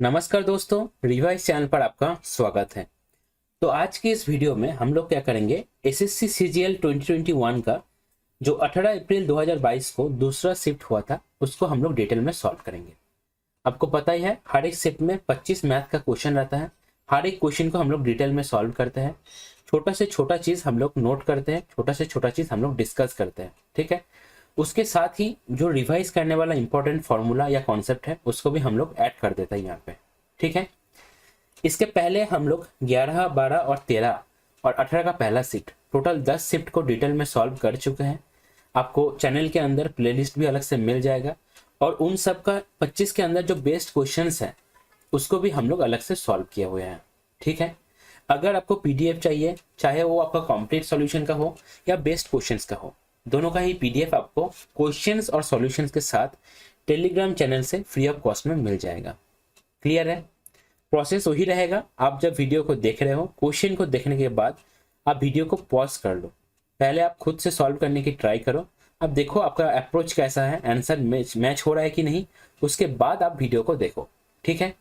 नमस्कार दोस्तों, revise channel पर आपका स्वागत है। तो आज के इस वीडियो में हम लोग क्या करेंगे, एसएससी सीजीएल 2021 का जो 18 अप्रैल 2022 को दूसरा शिफ्ट हुआ था उसको हम लोग डिटेल में सॉल्व करेंगे। आपको पता ही है, हर एक शिफ्ट में 25 मैथ का क्वेश्चन रहता है। हर एक क्वेश्चन को हम लोग डिटेल में सॉल्व करते हैं। छोटा से छोटा चीज़ हम लोग नोट करते हैं, छोटा से छोटा चीज़ हम लोग डिस्कस करते हैं। ठीक है, उसके साथ ही जो रिवाइज करने वाला इंपॉर्टेंट फॉर्मूला या कॉन्सेप्ट है उसको भी हम लोग ऐड कर देते हैं यहाँ पे। ठीक है, इसके पहले हम लोग 11, 12 और 13 और 18 का पहला शिफ्ट, टोटल 10 शिफ्ट को डिटेल में सॉल्व कर चुके हैं। आपको चैनल के अंदर प्लेलिस्ट भी अलग से मिल जाएगा और उन सब का 25 के अंदर जो बेस्ट क्वेश्चंस है उसको भी हम लोग अलग से सॉल्व किए हुए हैं। ठीक है, अगर आपको पीडीएफ चाहिए, चाहे वो आपका कंप्लीट सॉल्यूशन का हो या बेस्ट क्वेश्चंस का हो, दोनों का ही पीडीएफ आपको क्वेश्चंस और सॉल्यूशंस के साथ टेलीग्राम चैनल से फ्री ऑफ कॉस्ट में मिल जाएगा। क्लियर है? प्रोसेस वही रहेगा। आप जब वीडियो को देख रहे हो, क्वेश्चन को देखने के बाद आप वीडियो को पॉज कर लो, पहले आप खुद से सॉल्व करने की ट्राई करो। अब देखो आपका अप्रोच कैसा है, आंसर मैच हो रहा है कि नहीं, उसके बाद आप वीडियो को देखो। ठीक है,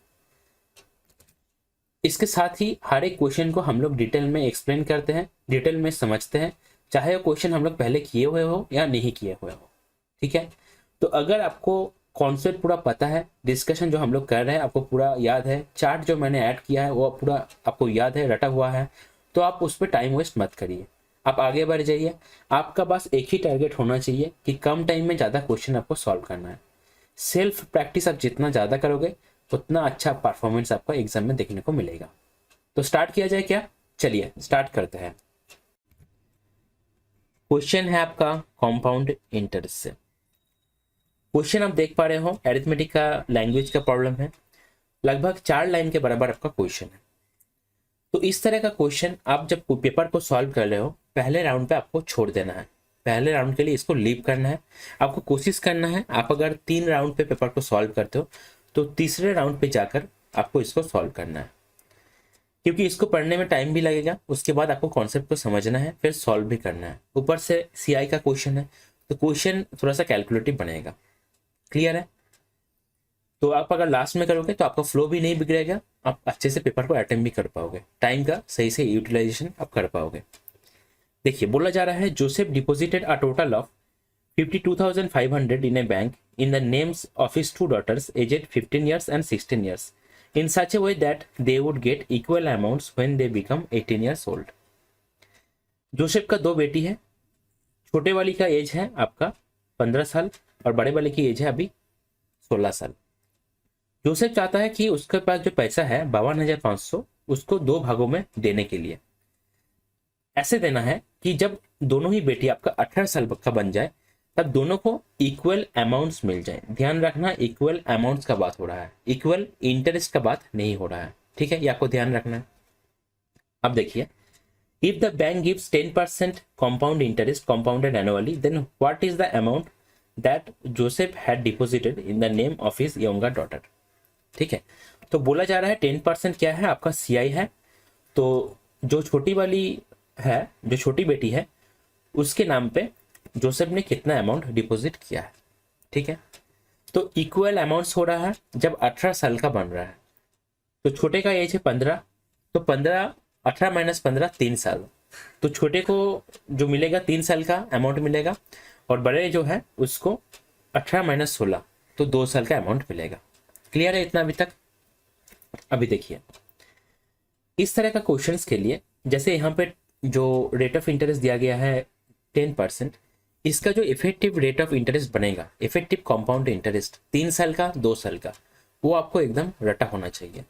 इसके साथ ही हर एक क्वेश्चन को हम लोग डिटेल में एक्सप्लेन करते हैं, डिटेल में समझते हैं, चाहे वो क्वेश्चन हम लोग पहले किए हुए हो या नहीं किए हुए हो। ठीक है, तो अगर आपको कॉन्सेप्ट पूरा पता है, डिस्कशन जो हम लोग कर रहे हैं आपको पूरा याद है, चार्ट जो मैंने ऐड किया है वो पूरा आपको याद है, रटा हुआ है, तो आप उस पर टाइम वेस्ट मत करिए, आप आगे बढ़ जाइए। आपका बस एक ही टारगेट होना चाहिए कि कम टाइम में ज़्यादा क्वेश्चन आपको सॉल्व करना है। सेल्फ प्रैक्टिस आप जितना ज़्यादा करोगे उतना अच्छा परफॉर्मेंस आपका एग्जाम में देखने को मिलेगा। तो स्टार्ट किया जाए क्या? चलिए स्टार्ट करते हैं। क्वेश्चन है आपका कंपाउंड इंटरेस्ट से। क्वेश्चन आप देख पा रहे हो, अरिथमेटिक का लैंग्वेज का प्रॉब्लम है, लगभग 4 लाइन के बराबर आपका क्वेश्चन है। तो इस तरह का क्वेश्चन आप जब पेपर को सॉल्व कर रहे हो, पहले राउंड पे आपको छोड़ देना है, पहले राउंड के लिए इसको लीव करना है। आपको कोशिश करना है, आप अगर 3 राउंड पे पेपर को सॉल्व करते हो तो तीसरे राउंड पे जाकर आपको इसको सॉल्व करना है, क्योंकि इसको पढ़ने में टाइम भी लगेगा। उसके बाद आपको कॉन्सेप्ट को समझना है, फिर सॉल्व भी करना है। ऊपर से सीआई का क्वेश्चन है तो क्वेश्चन थोड़ा सा कैलकुलेटिव बनेगा। क्लियर है? तो आप अगर लास्ट में करोगे तो आपका फ्लो भी नहीं बिगड़ेगा, आप अच्छे से पेपर को अटेम्प्ट भी कर पाओगे, टाइम का सही से यूटिलाइजेशन आप कर पाओगे। देखिए, बोला जा रहा है Joseph deposited a total of 52,500 in A bank in the names of his 2 daughters aged 15 years and 16 years in such a way that they would get equal amounts when they become 18 years old। Joseph का 2 बेटी है, छोटे वाली का as है आपका 15 साल और बड़े वाले की एज है अभी 16 साल। जोसेफ चाहता है कि उसके पास जो पैसा है 52,500 उसको 2 भागों में देने के लिए। ऐसे देना है कि जब दोनों ही बेटी आपका 18 साल का बन जाए तब दोनों को इक्वल अमाउंट्स मिल जाए। ध्यान रखना, इक्वल अमाउंट्स का बात हो रहा है, इक्वल इंटरेस्ट का बात नहीं हो रहा है। ठीक है, ये आपको ध्यान रखना है। अब देखिए, if the bank gives 10% compound interest compounded annually, then what is the amount that Joseph had deposited in the name of his younger daughter। ठीक है, तो बोला जा रहा है 10% क्या है, आपका सीआई है। तो जो छोटी वाली है, जो छोटी बेटी है, उसके नाम पे जोसेफ ने कितना अमाउंट डिपॉजिट किया है। ठीक है, तो इक्वल अमाउंट्स हो रहा है जब 18 साल का बन रहा है। तो छोटे का एज है 15, तो 15 18 माइनस 15 3 साल, तो छोटे को जो मिलेगा 3 साल का अमाउंट मिलेगा और बड़े जो है उसको 18 माइनस 16 तो 2 साल का अमाउंट मिलेगा। क्लियर है इतना अभी तक? अभी देखिए, इस तरह का क्वेश्चंस के लिए जैसे यहाँ पे जो रेट ऑफ इंटरेस्ट दिया गया है 10%, इसका जो इफेक्टिव रेट ऑफ इंटरेस्ट बनेगा, इफेक्टिव कंपाउंड इंटरेस्ट 3 साल का 2 साल का, वो आपको एकदम रटा होना चाहिए।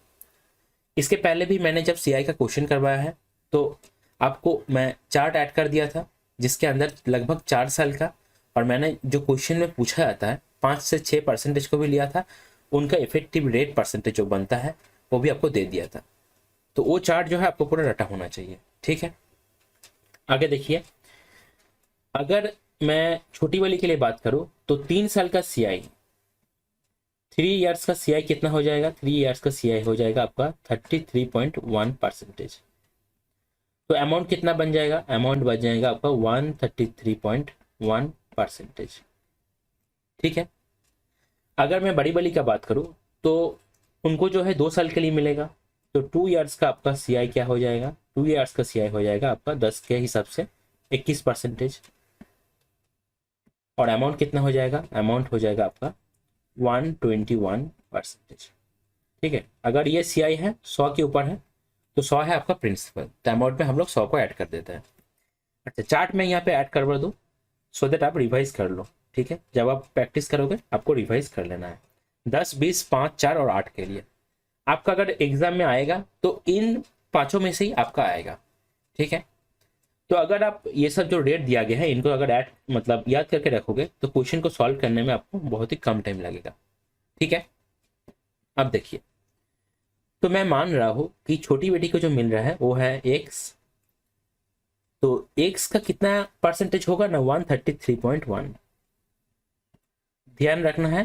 इसके पहले भी मैंने जब सीआई का क्वेश्चन करवाया है तो आपको मैं चार्ट ऐड कर दिया था जिसके अंदर लगभग 4 साल का, और मैंने जो क्वेश्चन में पूछा जाता है 5 से 6% को भी लिया था, उनका इफेक्टिव रेट परसेंटेज जो बनता है वो भी आपको दे दिया था। तो वो चार्ट जो है आपको पूरा रटा होना चाहिए। ठीक है, आगे देखिए, अगर मैं छोटी वाली के लिए बात करूं तो 3 साल का सीआई, 3 इयर्स का सीआई कितना हो जाएगा? 3 इयर्स का सीआई हो जाएगा आपका 33.1%। तो अमाउंट कितना बन जाएगा? अमाउंट बन जाएगा आपका 133.1%। ठीक है, अगर मैं बड़ी वाली का बात करूं तो उनको जो है 2 साल के लिए मिलेगा। तो 2 ईयर्स का आपका CI क्या हो जाएगा, 2 ईयर्स का CI हो जाएगा आपका 10 के हिसाब से 21%। और अमाउंट कितना हो जाएगा, अमाउंट हो जाएगा आपका 121%। ठीक है, अगर ये CI है 100 के ऊपर है तो 100 है आपका प्रिंसिपल, तो अमाउंट में हम लोग 100 को ऐड कर देते हैं। अच्छा, चार्ट में यहाँ पे ऐड करवा दो सो दैट आप रिवाइज कर लो। ठीक है, जब आप प्रैक्टिस करोगे आपको रिवाइज कर लेना है। 10, 20, 5, 4 और 8 के लिए आपका अगर एग्जाम में आएगा तो इन पांचों में से ही आपका आएगा। ठीक है, तो अगर आप ये सब जो रेट दिया गया है इनको अगर ऐड मतलब याद करके रखोगे तो क्वेश्चन को सॉल्व करने में आपको बहुत ही कम टाइम लगेगा। ठीक है, अब देखिए, तो मैं मान रहा हूं कि छोटी बेटी को जो मिल रहा है वो है x। तो x का कितना परसेंटेज होगा ना, 133.1। ध्यान रखना है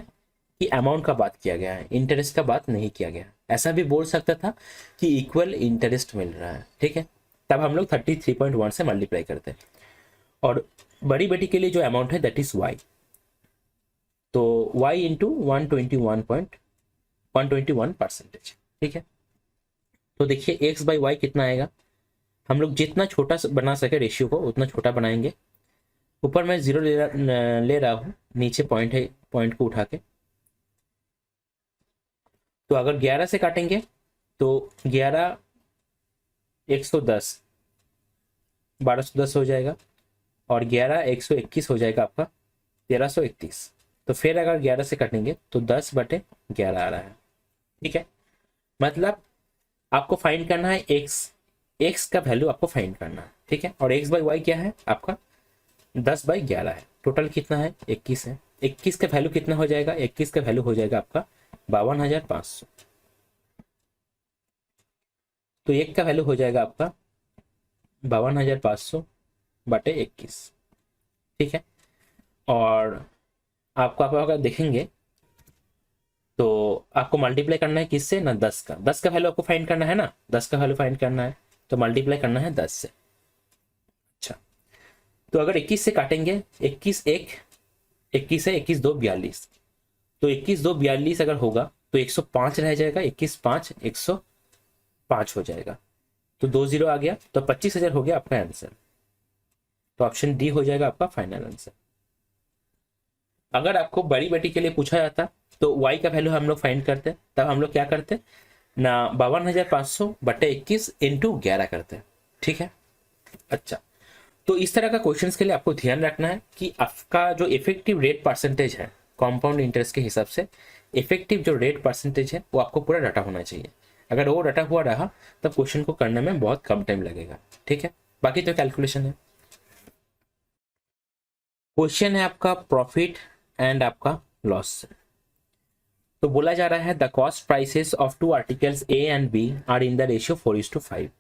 कि अमाउंट का बात किया गया है, इंटरेस्ट का बात नहीं किया गया। ऐसा भी बोल सकता था कि इक्वल इंटरेस्ट मिल रहा है। ठीक है, तब हम लोग 33.1 से मल्टीप्लाई करते हैं। और बड़ी बेटी के लिए जो अमाउंट है दैट इज y। तो y इंटू 121%। ठीक है, तो देखिए x बाई वाई कितना आएगा। हम लोग जितना छोटा बना सके रेशियो को उतना छोटा बनाएंगे। ऊपर मैं 0 ले रहा हूँ, नीचे पॉइंट है, पॉइंट को उठा के। तो अगर 11 से काटेंगे तो 11 110 1210 हो जाएगा, और 11 121 हो जाएगा आपका 1331। तो फिर अगर 11 से काटेंगे तो 10/11 आ रहा है। ठीक है, मतलब आपको फाइंड करना है x का वैल्यू आपको फाइंड करना है। ठीक है, और x बाई वाई क्या है आपका 10/11 है। टोटल कितना है 21 है। 21 का वैल्यू कितना हो जाएगा, 21 का वैल्यू हो जाएगा आपका 52,500। तो एक का वैल्यू हो जाएगा आपका 52,500/21। ठीक है, और आपको आप अगर देखेंगे तो आपको मल्टीप्लाई करना है किससे ना, 10 का। 10 का वैल्यू आपको फाइंड करना है ना, 10 का वैल्यू फाइंड करना है तो मल्टीप्लाई करना है 10 से। अच्छा, तो अगर 21 से काटेंगे, 21 1 21 है, 21 2 42। तो 21 2 42 अगर होगा तो 105 रह जाएगा, 21 5 105 हो जाएगा। तो 2 0 आ गया, तो 25,000 हो गया आपका आंसर। तो ऑप्शन डी हो जाएगा आपका फाइनल आंसर। अगर आपको बड़ी बेटी के लिए पूछा जाता तो y का वैल्यू हम लोग फाइंड करते, तब हम लोग क्या करते ना, 52,500/21 इंटू 11 करते हैं। ठीक है, अच्छा, तो इस तरह का क्वेश्चंस के लिए आपको ध्यान रखना है कि आपका जो इफेक्टिव रेट परसेंटेज है कंपाउंड इंटरेस्ट के हिसाब से, इफेक्टिव जो रेट परसेंटेज है वो आपको पूरा डाटा होना चाहिए। अगर वो डाटा हुआ रहा तब क्वेश्चन को करने में बहुत कम टाइम लगेगा। ठीक है, बाकी तो कैलकुलेशन है। क्वेश्चन है आपका प्रॉफिट एंड आपका लॉस। तो बोला जा रहा है the cost prices of 2 articles A and B are in the ratio 4:5।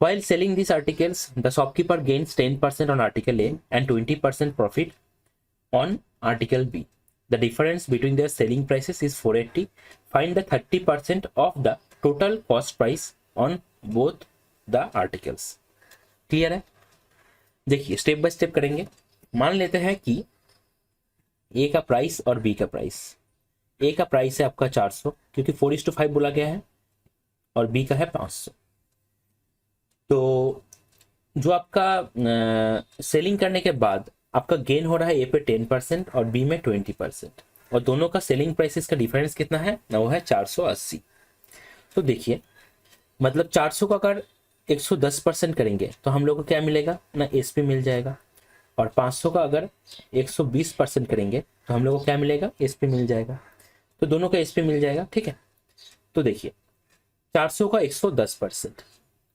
While selling these articles, the shopkeeper gains 10% on article A and 20% profit on article B. The difference between their selling prices is 480. Find the 30% of the total cost price on both the articles. Clear है? देखिए step by step करेंगे। मान लेते हैं कि ए का price और B का प्राइस। ए का प्राइस है आपका 400 क्योंकि 4:5 बोला गया है, और बी का है 500। तो जो आपका सेलिंग करने के बाद आपका गेन हो रहा है ए पे 10% और बी में 20%, और दोनों का सेलिंग प्राइसेस का डिफरेंस कितना है ना, वो है 480। तो देखिए मतलब 400 का अगर 110% करेंगे तो हम लोग को क्या मिलेगा ना, एसपी मिल जाएगा, और 500 का अगर 120% करेंगे तो हम लोग को क्या मिलेगा, एसपी मिल जाएगा। तो दोनों का एसपी मिल जाएगा। ठीक है, तो देखिए 400 का 110%,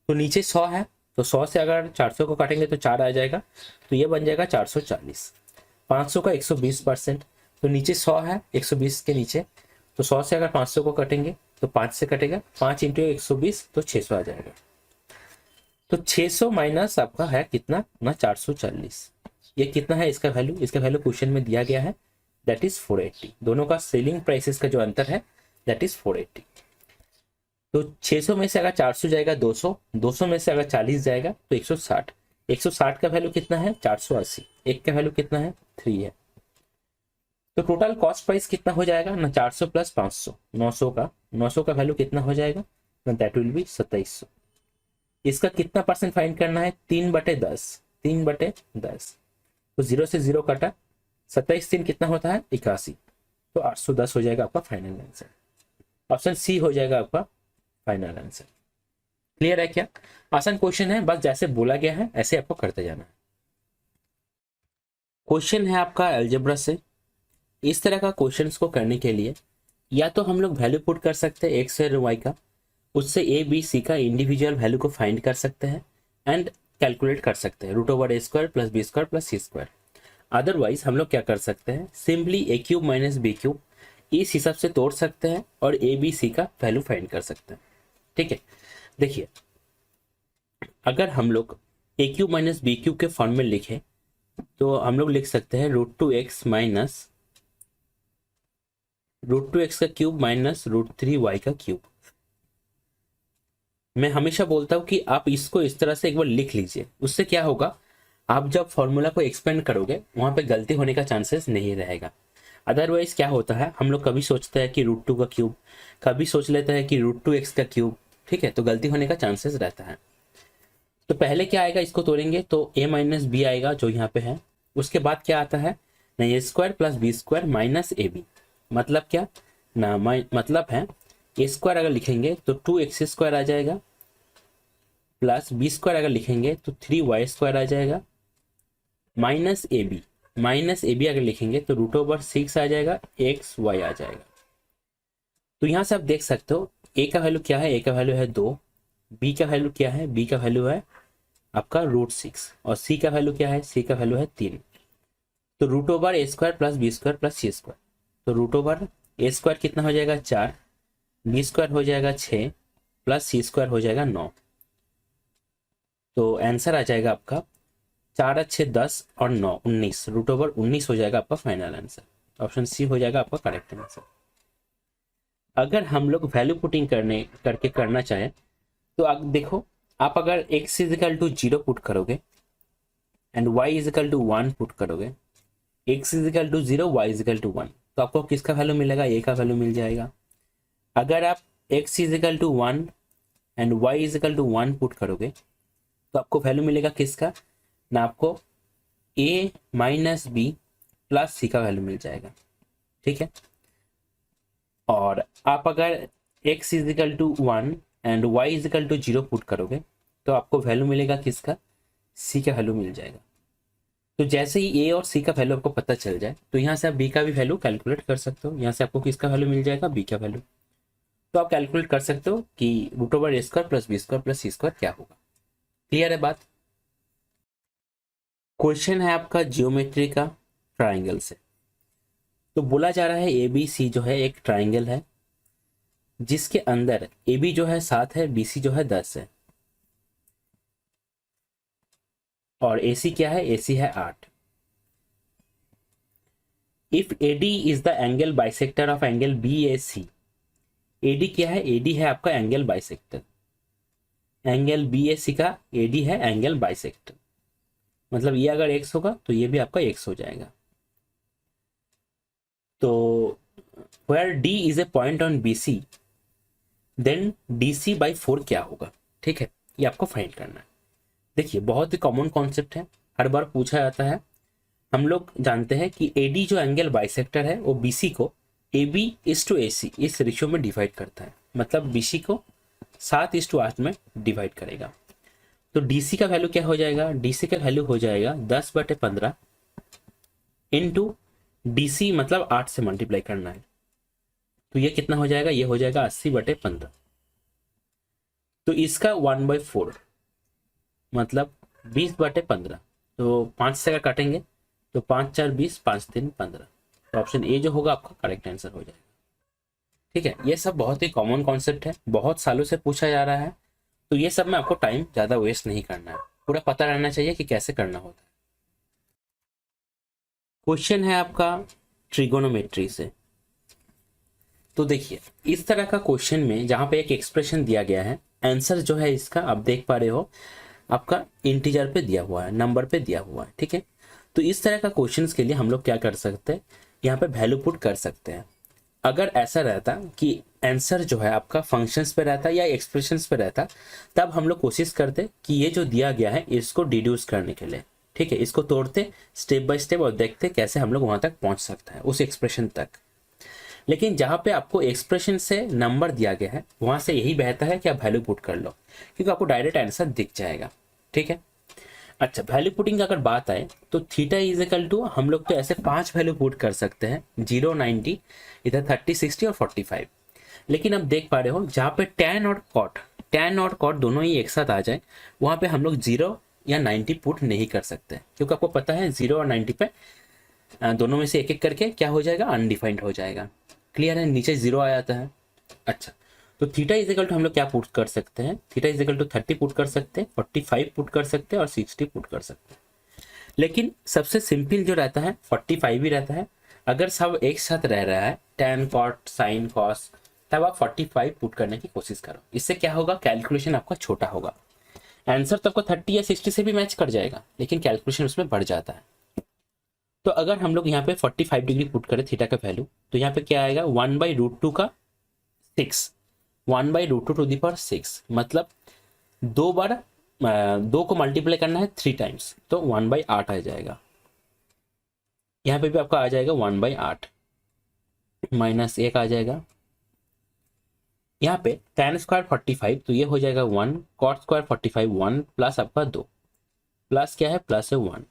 तो नीचे 100 है, तो 100 से अगर 400 को काटेंगे तो 4 आ जाएगा, तो ये बन जाएगा 440। 500 का 120%, तो नीचे 100 है 120 के नीचे, तो 100 से अगर 500 को काटेंगे तो 5 से कटेगा, 5 इंटू 120 तो 600 आ जाएगा। तो 600 माइनस आपका है कितना ना, 440। ये कितना है इसका वैल्यू, इसका वैल्यू क्वेश्चन में दिया गया है, दैट इज 480। दोनों का सेलिंग प्राइसेस का जो अंतर है दैट इज 480। तो 600 में से अगर 400 जाएगा 200, 200 में से अगर 40 जाएगा तो 160। 160 का वैल्यू कितना है 480, एक का वैल्यू कितना है 3 है। तो टोटल कॉस्ट प्राइस कितना हो जाएगा ना, 400 प्लस 500, 900 का वैल्यू कितना हो जाएगा ना, दैट विल बी 2700। इसका कितना परसेंट फाइंड करना है, 3/10, 3/10। तो 0 से 0 कटा, 27 3 कितना होता है 81, तो 810 हो जाएगा आपका फाइनल आंसर। ऑप्शन सी हो जाएगा आपका फाइनल आंसर। क्लियर है क्या? आसान क्वेश्चन है, बस जैसे बोला गया है ऐसे आपको करते जाना है। क्वेश्चन है आपका अलजेब्रा से। इस तरह का क्वेश्चंस को करने के लिए या तो हम लोग वैल्यू पुट कर सकते हैं एक्स और वाई का, उससे ए बी सी का इंडिविजुअल वैल्यू को फाइंड कर सकते हैं एंड कैलकुलेट कर सकते हैं, √a² + b² + c²। अदरवाइज हम लोग क्या कर सकते हैं, सिंपली a³ - b³ इस हिसाब से तोड़ सकते हैं और ए बी सी का वैल्यू फाइंड कर सकते हैं। ठीक है, देखिए अगर हम लोग a³ - b³ के फॉर्म में लिखें तो हम लोग लिख सकते हैं √2x - √2x का क्यूब माइनस √3y का क्यूब। मैं हमेशा बोलता हूं कि आप इसको इस तरह से एक बार लिख लीजिए, उससे क्या होगा, आप जब फॉर्मूला को एक्सपेंड करोगे वहां पे गलती होने का चांसेस नहीं रहेगा। अदरवाइज क्या होता है, हम लोग कभी सोचते हैं कि √2 का क्यूब, कभी सोच लेते हैं कि √2x का क्यूब, ठीक है, तो गलती होने का चांसेस रहता है। तो पहले क्या आएगा, इसको तोड़ेंगे तो a - b आएगा जो यहाँ पे है, उसके बाद क्या आता है ना, a² + b² - ab। मतलब क्या ना, मतलब है a² अगर लिखेंगे तो 2x² आ जाएगा, प्लस b² अगर लिखेंगे तो 3y² आ जाएगा, -ab अगर लिखेंगे तो √6 आ जाएगा, xy आ जाएगा। तो यहां से आप देख सकते हो a का वैल्यू क्या है, a का वैल्यू है 2, b का वैल्यू क्या है, b का वैल्यू है आपका √6 और c का वैल्यू क्या है, c का वैल्यू है 3। तो √a² + b² + c²। तो √a² कितना हो जाएगा 4, b² हो जाएगा 6 प्लस c² हो जाएगा 9। तो आंसर आ जाएगा आपका 4 × 6 = 10 और 9 = 19, √19 हो जाएगा आपका फाइनल आंसर। ऑप्शन सी हो जाएगा आपका करेक्ट आंसर। अगर हम लोग वैल्यू पुटिंग करके करना चाहें तो आप देखो, आप अगर x = 0 पुट करोगे एंड y = 1 पुट करोगे, x = 0 y = 1, तो आपको किसका वैल्यू मिलेगा, a का वैल्यू मिल जाएगा। अगर आप x = 1 एंड y = 1 पुट करोगे तो आपको वैल्यू मिलेगा किसका ना, आपको a - b + c का वैल्यू मिल जाएगा। ठीक है, और आप अगर x = 1 एंड y = 0 पुट करोगे तो आपको वैल्यू मिलेगा किसका, c का वैल्यू मिल जाएगा। तो जैसे ही a और c का वैल्यू आपको पता चल जाए तो यहाँ से आप b का भी वैल्यू कैलकुलेट कर सकते हो। यहाँ से आपको किसका वैल्यू मिल जाएगा, b का वैल्यू। तो आप कैलकुलेट कर सकते हो कि √a² + b² + c² क्या होगा। क्लियर है बात? क्वेश्चन है आपका जियोमेट्री का ट्राइंगल से। तो बोला जा रहा है ABC जो है एक ट्राइंगल है जिसके अंदर AB जो है 7 है, BC जो है 10 है और AC क्या है, AC है 8। If AD is the angle bisector of angle BAC, AD क्या है, AD है आपका एंगल बाइसेक्टर, एंगल BAC का AD है एंगल बाइसेक्टर, मतलब ये अगर x होगा तो ये भी आपका x हो जाएगा। तो where D is a point on BC then DC/4 क्या होगा। ठीक है, ये आपको फाइंड करना है। देखिए बहुत ही कॉमन कॉन्सेप्ट है, हर बार पूछा जाता है। हम लोग जानते हैं कि AD जो एंगल बाइसेक्टर है वो BC को AB/AC इस रेशियो में डिवाइड करता है, मतलब BC को 7:8 में डिवाइड करेगा। तो DC का वैल्यू क्या हो जाएगा, DC का वैल्यू हो जाएगा 10/15 इंटू DC, मतलब 8 से मल्टीप्लाई करना है, तो ये कितना हो जाएगा, ये हो जाएगा 80/15। तो इसका 1/4 मतलब 20/15, तो 5 से अगर काटेंगे तो 5 4 20, 5 3 15, तो ऑप्शन ए जो होगा आपका करेक्ट आंसर हो जाएगा। ठीक है, ये सब बहुत ही कॉमन कॉन्सेप्ट है, बहुत सालों से पूछा जा रहा है, तो ये सब में आपको टाइम ज़्यादा वेस्ट नहीं करना है, पूरा पता रहना चाहिए कि कैसे करना होता है। क्वेश्चन है आपका ट्रिगोनोमेट्री से। तो देखिए इस तरह का क्वेश्चन में जहाँ पे एक एक्सप्रेशन दिया गया है, आंसर जो है इसका आप देख पा रहे हो आपका इंटीजर पे दिया हुआ है, नंबर पे दिया हुआ है। ठीक है, तो इस तरह का क्वेश्चंस के लिए हम लोग क्या कर सकते हैं, यहाँ पे वैल्यू पुट कर सकते हैं। अगर ऐसा रहता कि आंसर जो है आपका फंक्शंस पे रहता या एक्सप्रेशंस पे रहता, तब हम लोग कोशिश करते कि ये जो दिया गया है इसको डिड्यूस करने के लिए, ठीक है, इसको तोड़ते स्टेप बाय स्टेप और देखते कैसे हम लोग वहां तक पहुंच सकते हैं उस एक्सप्रेशन तक। लेकिन जहां पे आपको एक्सप्रेशन से नंबर दिया गया है वहां से यही बेहतर है कि आप वैल्यू पुट कर लो, क्योंकि आपको डायरेक्ट आंसर दिख जाएगा, ठीक है। अच्छा, वैल्यू पुटिंग अगर बात आए तो थीटा इज इक्वल टू, हम लोग तो ऐसे 5 वैल्यू पुट कर सकते हैं, 0, 90, इधर 30, 60 और 45। लेकिन अब देख पा रहे हो जहाँ पे टैन और कॉट दोनों ही एक साथ आ जाए, वहां पे हम लोग 0 या 90 पुट नहीं कर सकते, क्योंकि आपको पता है 0 और 90 पे दोनों में से एक एक करके क्या हो जाएगा, अनडिफाइंड हो जाएगा। क्लियर है, नीचे 0 आ जाता है। अच्छा, तो थीटा इज इक्वल टू हम लोग क्या पुट कर सकते हैं, theta is equal to 30 put कर सकते हैं, 45 पुट कर सकते हैं और 60 पुट कर सकते हैं। लेकिन सबसे सिंपल जो रहता है 45 ही रहता है। अगर सब एक साथ रह रहा है tan cot sin cos, तब आप 45 पुट करने की कोशिश करो। इससे क्या होगा, कैलकुलेशन आपका छोटा होगा। आंसर तो आपको 30 या 60 से भी मैच कर जाएगा, लेकिन कैलकुलेशन उसमें बढ़ जाता है। तो अगर हम लोग यहाँ पे 45 डिग्री पुट करें थीटा का वैल्यू, तो यहाँ पे क्या आएगा, 1/√2 का 6, 1/√2 टू द पावर 6, मतलब 2 बार 2 को मल्टीप्लाई करना है 3 टाइम्स, तो 1/8 आ जाएगा। यहाँ पे भी आपका आ जाएगा 1/8, -1 आ जाएगा। यहाँ पे tan स्क्वायर 45, तो ये हो जाएगा 1, cot स्क्वायर 45 1, प्लस आपका 2, प्लस क्या है, प्लस है 1।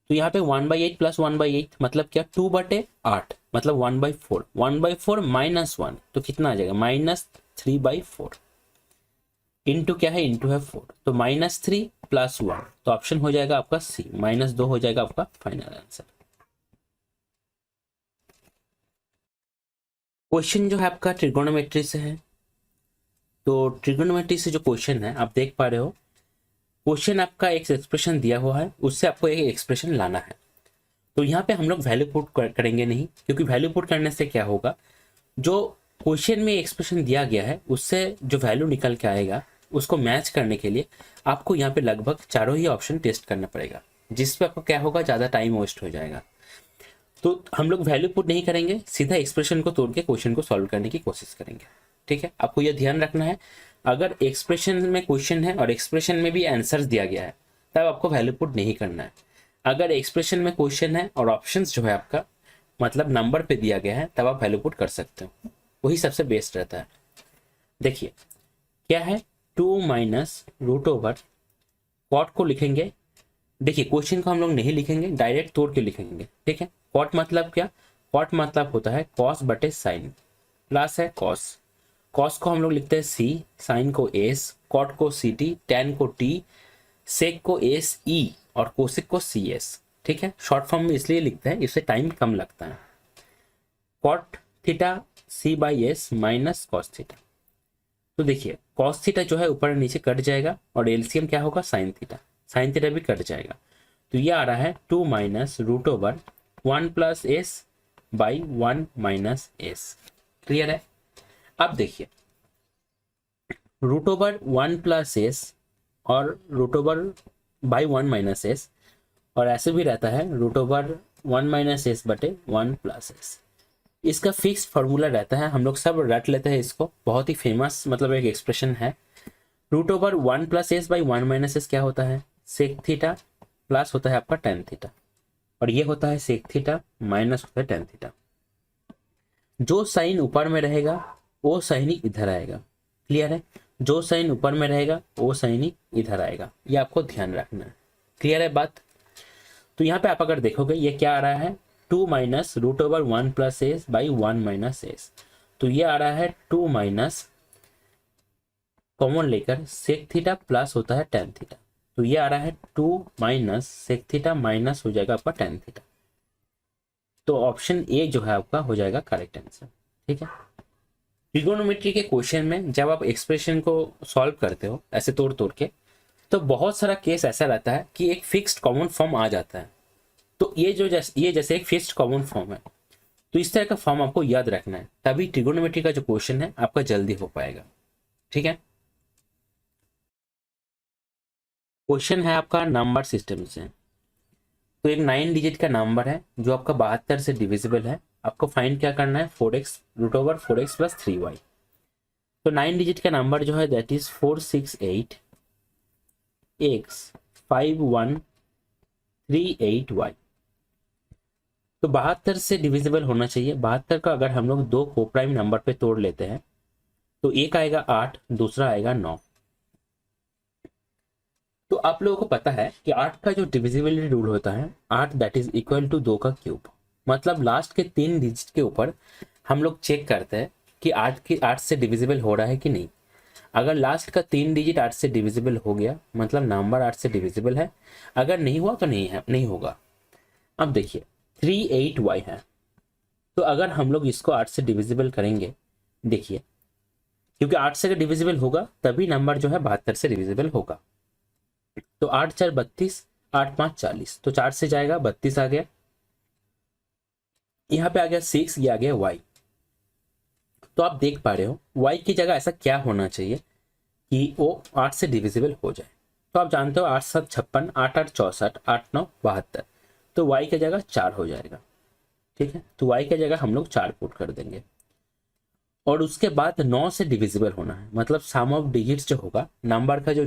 तो यहाँ पे 1/8 प्लस 1/8 मतलब क्या, 2/8, मतलब 1/4, 1/4 -1, तो कितना आ जाएगा, -3/4, इंटू क्या है, इंटू है 4, तो -3 + 1, तो ऑप्शन हो जाएगा आपका सी, -2 हो जाएगा आपका फाइनल आंसर। क्वेश्चन जो है आपका ट्रिगोनोमेट्री से है। तो ट्रिगोनोमेट्री से जो क्वेश्चन है आप देख पा रहे हो, क्वेश्चन आपका एक एक्सप्रेशन दिया हुआ है, उससे आपको एक एक्सप्रेशन लाना है। तो यहाँ पे हम लोग वैल्यू पुट करेंगे नहीं, क्योंकि वैल्यू पुट करने से क्या होगा, जो क्वेश्चन में एक्सप्रेशन दिया गया है उससे जो वैल्यू निकल के आएगा उसको मैच करने के लिए आपको यहाँ पे लगभग चारों ही ऑप्शन टेस्ट करना पड़ेगा, जिसपे आपको क्या होगा, ज़्यादा टाइम वेस्ट हो जाएगा। तो हम लोग वैल्यू पुट नहीं करेंगे, सीधा एक्सप्रेशन को तोड़ के क्वेश्चन को सॉल्व करने की कोशिश करेंगे, ठीक है। आपको यह ध्यान रखना है, अगर एक्सप्रेशन में क्वेश्चन है और एक्सप्रेशन में भी आंसर दिया गया है, तब आपको वैल्यू पुट नहीं करना है। अगर एक्सप्रेशन में क्वेश्चन है और ऑप्शंस जो है आपका मतलब नंबर पे दिया गया है, तब आप वैल्यू पुट कर सकते हो, वही सबसे बेस्ट रहता है। देखिए क्या है, 2 - √, कॉट को लिखेंगे। देखिए क्वेश्चन को हम लोग नहीं लिखेंगे, डायरेक्ट तोड़ के लिखेंगे, ठीक है। कॉट मतलब क्या, कॉट मतलब होता है कॉस बटे साइन, प्लस है कॉस, कॉस को हम लोग लिखते हैं सी, साइन को एस, कॉट को सी टी, टैन को टी, सेक को एस ई और कोसिक को सी एस, ठीक है। शॉर्ट फॉर्म में इसलिए लिखते हैं, इससे टाइम कम लगता है। Cot theta C/S minus cos theta, तो देखिए कॉस थीटा जो है ऊपर नीचे कट जाएगा और एलसीएम क्या होगा, साइन थीटा, साइन थीटा भी कट जाएगा। तो ये आ रहा है 2 - √1 + S/1 - S। क्लियर है। अब देखिए √1 + S और √1/1 - S, और ऐसे भी रहता है √1 - S/1 + S। इसका फिक्स फॉर्मूला रहता है, हम लोग सब रट लेते हैं इसको, बहुत ही फेमस मतलब एक एक्सप्रेशन है। √1 + S/1 - S क्या होता है, सेक थीटा प्लस होता है आपका टेन थीटा, और ये होता है सेक थीटा माइनस होता है टेन थीटा। जो साइन ऊपर में रहेगा वो साइन ही इधर आएगा। क्लियर है, जो साइन ऊपर में रहेगा वो साइन ही इधर आएगा, ये आपको ध्यान रखना है। क्लियर है बात। तो यहाँ पे आप अगर देखोगे ये क्या आ रहा है, 2 - √1 + S/1 - S, तो ये आ रहा है 2 कॉमन लेकर सेक थीटा प्लस होता है टेन थीटा, तो ये आ रहा है 2 - सेक थीटा माइनस हो जाएगा आपका टेन थीटा। तो ऑप्शन ए जो है आपका हो जाएगा करेक्ट आंसर, ठीक है। ट्रिगोनोमेट्री के क्वेश्चन में जब आप एक्सप्रेशन को सॉल्व करते हो ऐसे तोड़ तोड़ के, तो बहुत सारा केस ऐसा रहता है कि एक फिक्स्ड कॉमन फॉर्म आ जाता है। तो ये जैसे एक फिक्स्ड कॉमन फॉर्म है, तो इस तरह का फॉर्म आपको याद रखना है, तभी ट्रिगोनोमेट्री का जो क्वेश्चन है आपका जल्दी हो पाएगा, ठीक है। क्वेश्चन है आपका नंबर सिस्टम से। तो एक 9 डिजिट का नंबर है जो आपका 72 से डिविजिबल है। आपको फाइंड क्या करना है, 4x √4x + 3y। तो 9 डिजिट का नंबर जो है दैट इज 468 x 5138y। तो 72 से डिविजिबल होना चाहिए। 72 का अगर हम लोग दो को प्राइम नंबर पे तोड़ लेते हैं तो एक आएगा 8, दूसरा आएगा 9। तो आप लोगों को पता है कि 8 का जो डिविजिबिलिटी रूल होता है 8 दैट इज इक्वल टू 2 का क्यूब। मतलब लास्ट के 3 डिजिट के ऊपर हम लोग चेक करते हैं कि 8 से डिविजिबल हो रहा है कि नहीं। अगर लास्ट का 3 डिजिट 8 से डिविजिबल हो गया मतलब नंबर 8 से डिविजिबल है, अगर नहीं हुआ तो नहीं होगा। अब देखिए 38y है, तो अगर हम लोग इसको 8 से डिविजिबल करेंगे, देखिए क्योंकि 8 से अगर डिविजिबल होगा तभी नंबर जो है 72 से डिविजिबल होगा। तो 8 4 32, 8 5 40, तो 4 से जाएगा 32 आ गया, यहाँ पे आ गया 6, ये आ गया y। तो आप देख पा रहे हो y की जगह ऐसा क्या होना चाहिए कि वो 8 से डिविजिबल हो जाए। तो आप जानते हो 8 7 56, 8 8 64, 8 9 72, तो y की जगह 4 हो जाएगा। ठीक है, तो y की जगह हम लोग 4 पुट कर देंगे। और उसके बाद 9 से डिविजिबल होना है, मतलब सम ऑफ डिजिट्स जो होगा, नंबर का जो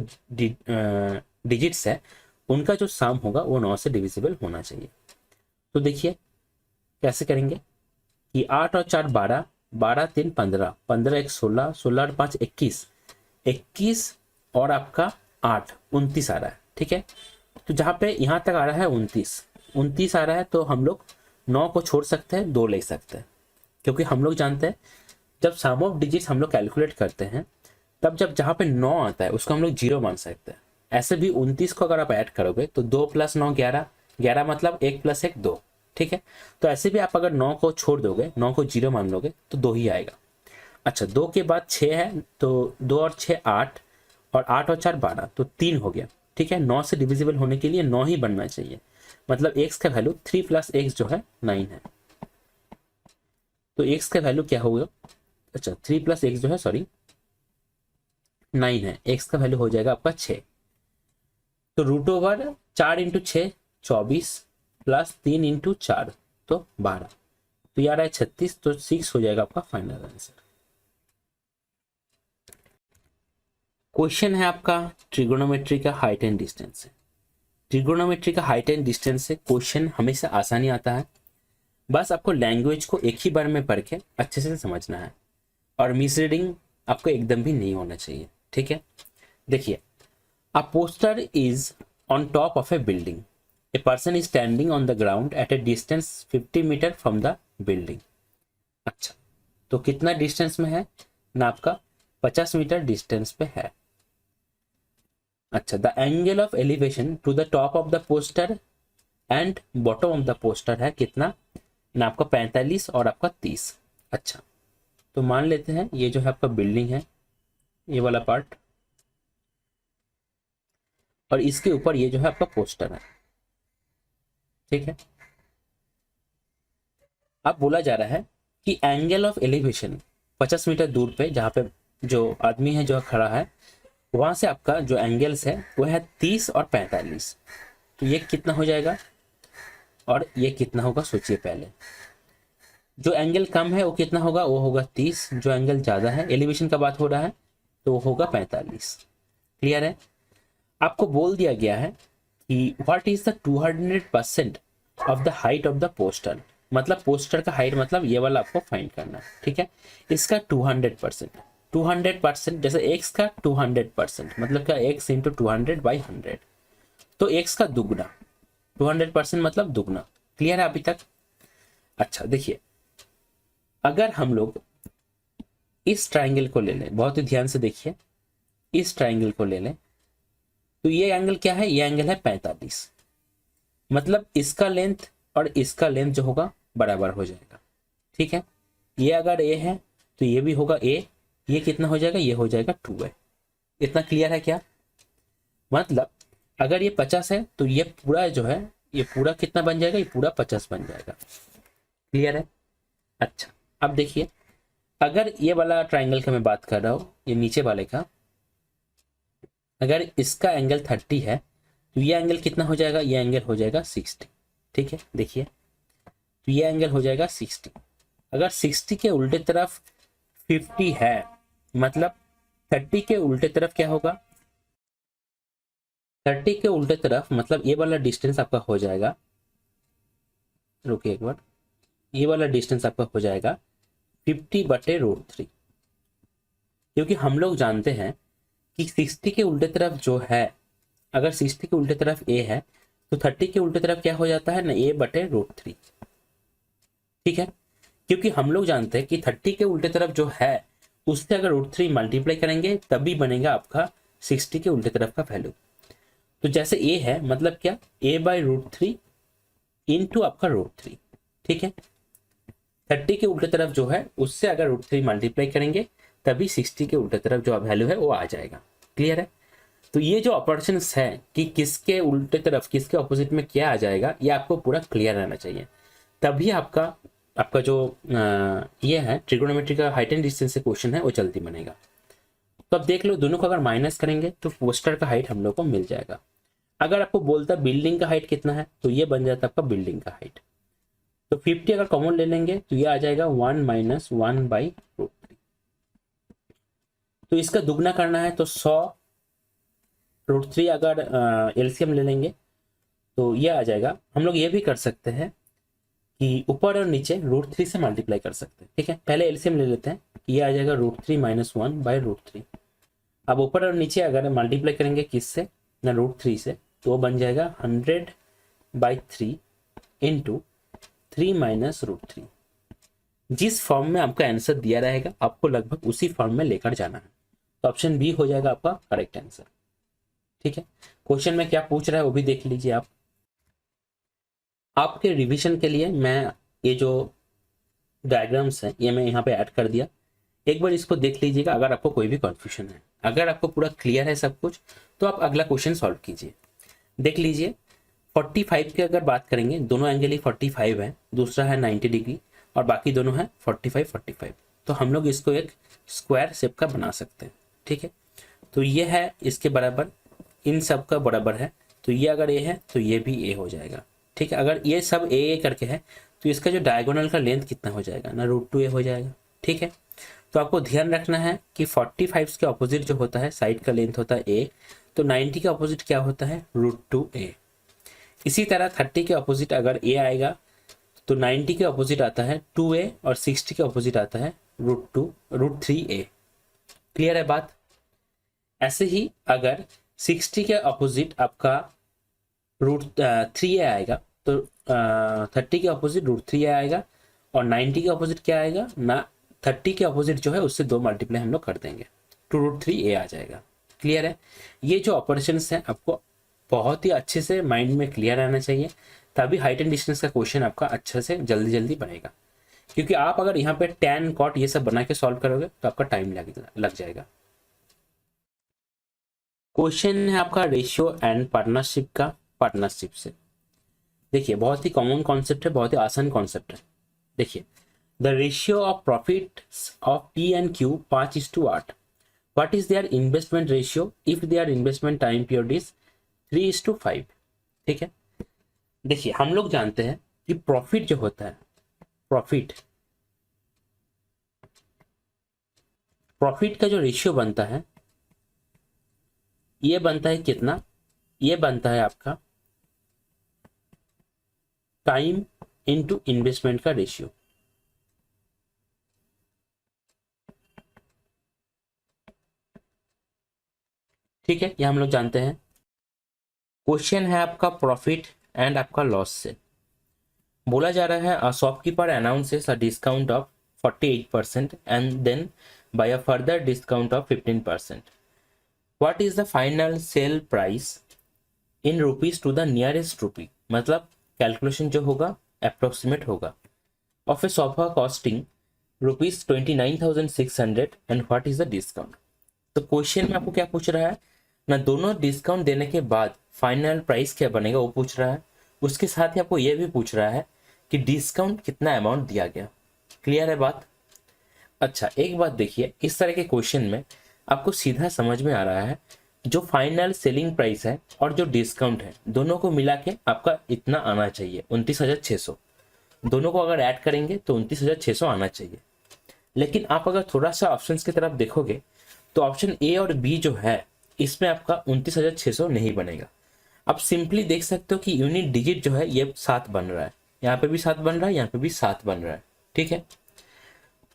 डिजिट्स है उनका जो सम होगा वो 9 से डिविजिबल होना चाहिए। तो देखिए कैसे करेंगे कि 8 और 4 12, 12 3 15, 15 1 16, 16 और 5 21, 21 और आपका 8 29 आ रहा है। ठीक है, तो जहाँ पे यहाँ तक आ रहा है 29 आ रहा है, तो हम लोग 9 को छोड़ सकते हैं, 2 ले सकते हैं। क्योंकि हम लोग जानते हैं जब सम ऑफ डिजिट्स हम लोग कैलकुलेट करते हैं तब जब जहाँ पे 9 आता है उसको हम लोग 0 मान सकते हैं। ऐसे भी 29 को अगर आप ऐड करोगे तो 2 + 9 11, 11 मतलब 1 + 1 2। ठीक है, तो ऐसे भी आप अगर 9 को छोड़ दोगे, 9 को 0 मान लोगे तो 2 ही आएगा। अच्छा, 2 के बाद 6 है, तो 2 और 6 8, और 8 और 4 12, तो 3 हो गया। ठीक है, 9 से डिविजिबल होने के लिए 9 ही बनना चाहिए, मतलब x का वैल्यू 3 + x जो है 9 है। तो x का वैल्यू क्या होगा, अच्छा 3 + x जो है 9 है, x का वैल्यू हो जाएगा आपका 6। तो √4 × 6 24 + 3 × 4 तो 12, तो ये आ रहा है 36, तो 6 हो जाएगा आपका फाइनल आंसर। क्वेश्चन है आपका ट्रिगोनोमेट्री का हाइट एंड डिस्टेंस से। ट्रिगोनोमेट्री का हाइट एंड डिस्टेंस से क्वेश्चन हमेशा आसानी आता है, बस आपको लैंग्वेज को एक ही बार में पढ़ के अच्छे से समझना है, और मिसरीडिंग आपको एकदम भी नहीं होना चाहिए। ठीक है, देखिए a poster is on top of a building, a person is standing on the ground at a distance 50 metre from the building. अच्छा, तो कितना डिस्टेंस में है ना, आपका 50 मीटर डिस्टेंस पे है। अच्छा, the angle of elevation to the top of the poster and bottom of the poster है कितना ना, आपका 45 और आपका 30। अच्छा, तो मान लेते हैं ये जो है आपका बिल्डिंग है, ये वाला पार्ट, और इसके ऊपर ये जो है आपका पोस्टर है। ठीक है, अब बोला जा रहा है कि एंगल ऑफ एलिवेशन 50 मीटर दूर पे जहाँ पे जो आदमी है जो खड़ा है वहां से आपका जो एंगल्स है वो है 30 और 45। तो ये कितना हो जाएगा और ये कितना होगा, सोचिए पहले। जो एंगल कम है वो कितना होगा, वो होगा 30। जो एंगल ज्यादा है, एलिवेशन का बात हो रहा है, तो वो होगा 45। क्लियर है, आपको बोल दिया गया है कि what is the 200% of the height of the poster, मतलब पोस्टर का हाइट मतलब ये वाला आपको फाइंड करना है। ठीक है, इसका 200% जैसे x का 200% मतलब क्या, x × 200/100, तो x का दुगना, 200% मतलब दुगना। क्लियर है अभी तक? अच्छा देखिए, अगर हम लोग इस ट्राइंगल को ले लें, बहुत ही ध्यान से देखिए, इस ट्राइंगल को ले लें, तो ये एंगल क्या है, ये एंगल है 45, मतलब इसका लेंथ और इसका लेंथ जो होगा बराबर हो जाएगा। ठीक है, ये अगर a है तो ये भी होगा a, ये कितना हो जाएगा, ये हो जाएगा 2a। इतना क्लियर है क्या? मतलब अगर ये 50 है तो ये पूरा जो है, ये पूरा कितना बन जाएगा, ये पूरा 50 बन जाएगा। क्लियर है? अच्छा, अब देखिए, अगर ये वाला ट्राइंगल का मैं बात कर रहा हूं, ये नीचे वाले का, अगर इसका एंगल 30 है तो ये एंगल कितना हो जाएगा, ये एंगल हो जाएगा 60। ठीक है, देखिए तो ये एंगल हो जाएगा 60। अगर 60 के उल्टे तरफ 50 है, मतलब 30 के उल्टे तरफ क्या होगा, 30 के उल्टे तरफ मतलब ये वाला डिस्टेंस आपका हो जाएगा, रुकिए एक बार, ये वाला डिस्टेंस आपका हो जाएगा 50/√3। क्योंकि हम लोग जानते हैं कि 60 के उल्टे तरफ जो है, अगर 60 के उल्टे तरफ a है तो 30 के उल्टे तरफ क्या हो जाता है ना, a/√3। ठीक है, क्योंकि हम लोग जानते हैं कि 30 के उल्टे तरफ जो है उससे अगर √3 मल्टीप्लाई करेंगे तभी बनेगा आपका 60 के उल्टे तरफ का वैल्यू। तो जैसे a है मतलब क्या, a/√3 इंटू आपका √3। ठीक है, 30 के उल्टे तरफ जो है उससे अगर √3 मल्टीप्लाई करेंगे तभी 60 के उल्टे तरफ जो वैल्यू है वो आ जाएगा। क्लियर है? तो ये जो ऑपरेशंस है कि किसके उल्टे तरफ किसके ऑपोजिट में क्या आ जाएगा, ये आपको पूरा क्लियर रहना चाहिए, तभी आपका जो ये है ट्रिगोनोमेट्री का हाइट एंड डिस्टेंस से क्वेश्चन है वो जल्दी बनेगा। तो अब देख लो, दोनों को अगर माइनस करेंगे तो पोस्टर का हाइट हम लोग को मिल जाएगा। अगर आपको बोलता बिल्डिंग का हाइट कितना है तो ये बन जाता है आपका बिल्डिंग का हाइट। तो 50 अगर कॉमन ले लेंगे तो ये आ जाएगा 1 - 1/√3। तो इसका दुगना करना है तो 100√3 अगर एलसीएम ले लेंगे तो ये आ जाएगा। हम लोग ये भी कर सकते हैं कि ऊपर और नीचे √3 से मल्टीप्लाई कर सकते हैं। ठीक है, पहले एलसीएम ले लेते हैं, ये आ जाएगा √3 - 1/√3। अब ऊपर और नीचे अगर मल्टीप्लाई करेंगे किससे ना, √3 से, तो वो बन जाएगा 100/3 इंटू 3 - √3। जिस फॉर्म में आपका आंसर दिया रहेगा आपको लगभग उसी फॉर्म में लेकर जाना है। तो ऑप्शन बी हो जाएगा आपका करेक्ट आंसर। ठीक है, क्वेश्चन में क्या पूछ रहा है वो भी देख लीजिए आप। आपके रिवीजन के लिए मैं ये जो डायग्राम्स हैं ये मैं यहाँ पे ऐड कर दिया, एक बार इसको देख लीजिएगा। अगर आपको कोई भी कंफ्यूजन है, अगर आपको पूरा क्लियर है सब कुछ, तो आप अगला क्वेश्चन सॉल्व कीजिए। देख लीजिए 45 की अगर बात करेंगे, दोनों एंगल ही 45 है, दूसरा है 90 डिग्री और बाकी दोनों है 45। तो हम लोग इसको एक स्क्वायर शेप का बना सकते हैं। ठीक है, तो ये है इसके बराबर, इन सब का बराबर है, तो ये अगर ए है तो ये भी ए हो जाएगा। ठीक है, अगर ये सब ए करके है तो इसका जो डायगोनल का लेंथ कितना हो जाएगा ना, √2a हो जाएगा। ठीक है, तो आपको ध्यान रखना है कि 45 के ऑपोजिट जो होता है साइड का लेंथ होता है a, तो 90 के ऑपोजिट क्या होता है, √2a। इसी तरह 30 के ऑपोजिट अगर a आएगा तो 90 के ऑपोजिट आता है 2a और 60 के ऑपोजिट आता है √3a। क्लियर है बात? ऐसे ही अगर 60 के ऑपोजिट आपका √3a आएगा तो 30 के ऑपोजिट √3a आएगा और 90 के ऑपोजिट क्या आएगा ना, 30 के ऑपोजिट जो है उससे 2 मल्टीप्लाई हम लोग कर देंगे तो √3a आ जाएगा। क्लियर है? ये जो ऑपरेशंस हैं आपको बहुत ही अच्छे से माइंड में क्लियर रहना चाहिए, तभी हाइट एंड डिस्टेंस का क्वेश्चन आपका अच्छे से जल्दी बनेगा। क्योंकि आप अगर यहाँ पे tan cot ये सब बना के सॉल्व करोगे तो आपका टाइम लग जाएगा। क्वेश्चन है आपका रेशियो एंड पार्टनरशिप का, पार्टनरशिप से। देखिए बहुत ही कॉमन कॉन्सेप्ट है, बहुत ही आसान कॉन्सेप्ट है। देखिए the ratio of profit of P and Q 5:8। What is their investment ratio if their investment time period is 3:5। ठीक है, देखिए हम लोग जानते हैं कि प्रॉफिट जो होता है, प्रॉफिट का जो रेशियो बनता है ये बनता है कितना, ये बनता है आपका टाइम इनटू इन्वेस्टमेंट का रेशियो। ठीक है, ये हम लोग जानते हैं। क्वेश्चन है आपका प्रॉफिट एंड आपका लॉस से। बोला जा रहा है shopkeeper announces a discount of 48% and then by a further discount of 15%। What is the final sale price in rupees to the nearest rupee. मतलब कैलकुलेशन जो होगा अप्रोक्सीमेट होगा of a sofa costing ₹29,600 and what is the discount. तो question में आपको क्या पूछ रहा है ना, दोनों डिस्काउंट देने के बाद फाइनल प्राइस क्या बनेगा वो पूछ रहा है। उसके साथ ही आपको यह भी पूछ रहा है कि डिस्काउंट कितना अमाउंट दिया गया। क्लियर है बात? अच्छा एक बात देखिए, इस तरह के क्वेश्चन में आपको सीधा समझ में आ रहा है जो फाइनल सेलिंग प्राइस है और जो डिस्काउंट है दोनों को मिला के आपका इतना आना चाहिए 29,600। दोनों को अगर ऐड करेंगे तो 29,600 आना चाहिए। लेकिन आप अगर थोड़ा सा ऑप्शंस की तरफ देखोगे तो ऑप्शन ए और बी जो है इसमें आपका 29,600 नहीं बनेगा। आप सिंपली देख सकते हो कि यूनिट डिजिट जो है ये 7 बन रहा है, यहाँ पे भी 7 बन रहा है, यहाँ पे भी 7 बन रहा है। ठीक है,